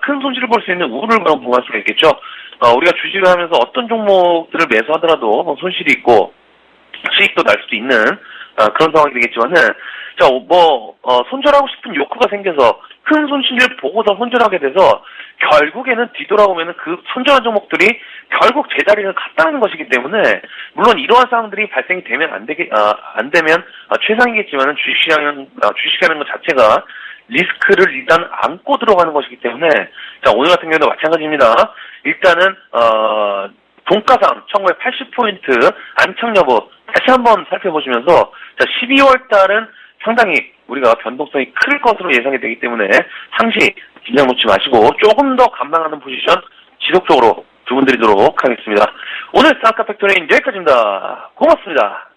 큰 손실을 볼 수 있는 우려를 그럼 보할 수가 있겠죠. 우리가 주식을 하면서 어떤 종목들을 매수하더라도 뭐 손실이 있고 수익도 날 수도 있는 그런 상황이 되겠지만은, 자, 손절하고 싶은 욕구가 생겨서 큰 손실을 보고서 손절하게 돼서 결국에는 뒤돌아보면은 그 손절한 종목들이 결국 제자리를 갔다는 것이기 때문에, 물론 이러한 상황들이 발생이 되면 안 되면 최상이겠지만은 주식이라는 것 자체가 리스크를 일단 안고 들어가는 것이기 때문에, 자, 오늘 같은 경우도 마찬가지입니다. 일단은, 종가상 1980포인트 안착 여부 다시 한번 살펴보시면서, 자, 12월 달은 상당히 우리가 변동성이 클 것으로 예상이 되기 때문에 상시 긴장 놓지 마시고 조금 더 감당하는 포지션 지속적으로 주문드리도록 하겠습니다. 오늘 스타카 팩토리는 여기까지입니다. 고맙습니다.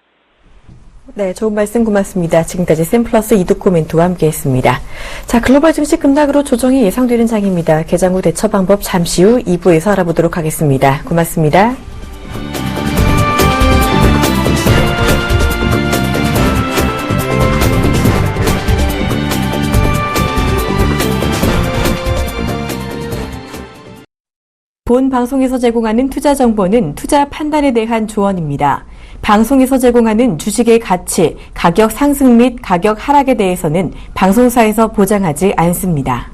네, 좋은 말씀 고맙습니다. 지금까지 샘플러스 이두코 멘토와 함께했습니다. 자, 글로벌 증시 급락으로 조정이 예상되는 장입니다. 개장 후 대처 방법 잠시 후 2부에서 알아보도록 하겠습니다. 고맙습니다. 본 방송에서 제공하는 투자 정보는 투자 판단에 대한 조언입니다. 방송에서 제공하는 주식의 가치, 가격 상승 및 가격 하락에 대해서는 방송사에서 보장하지 않습니다.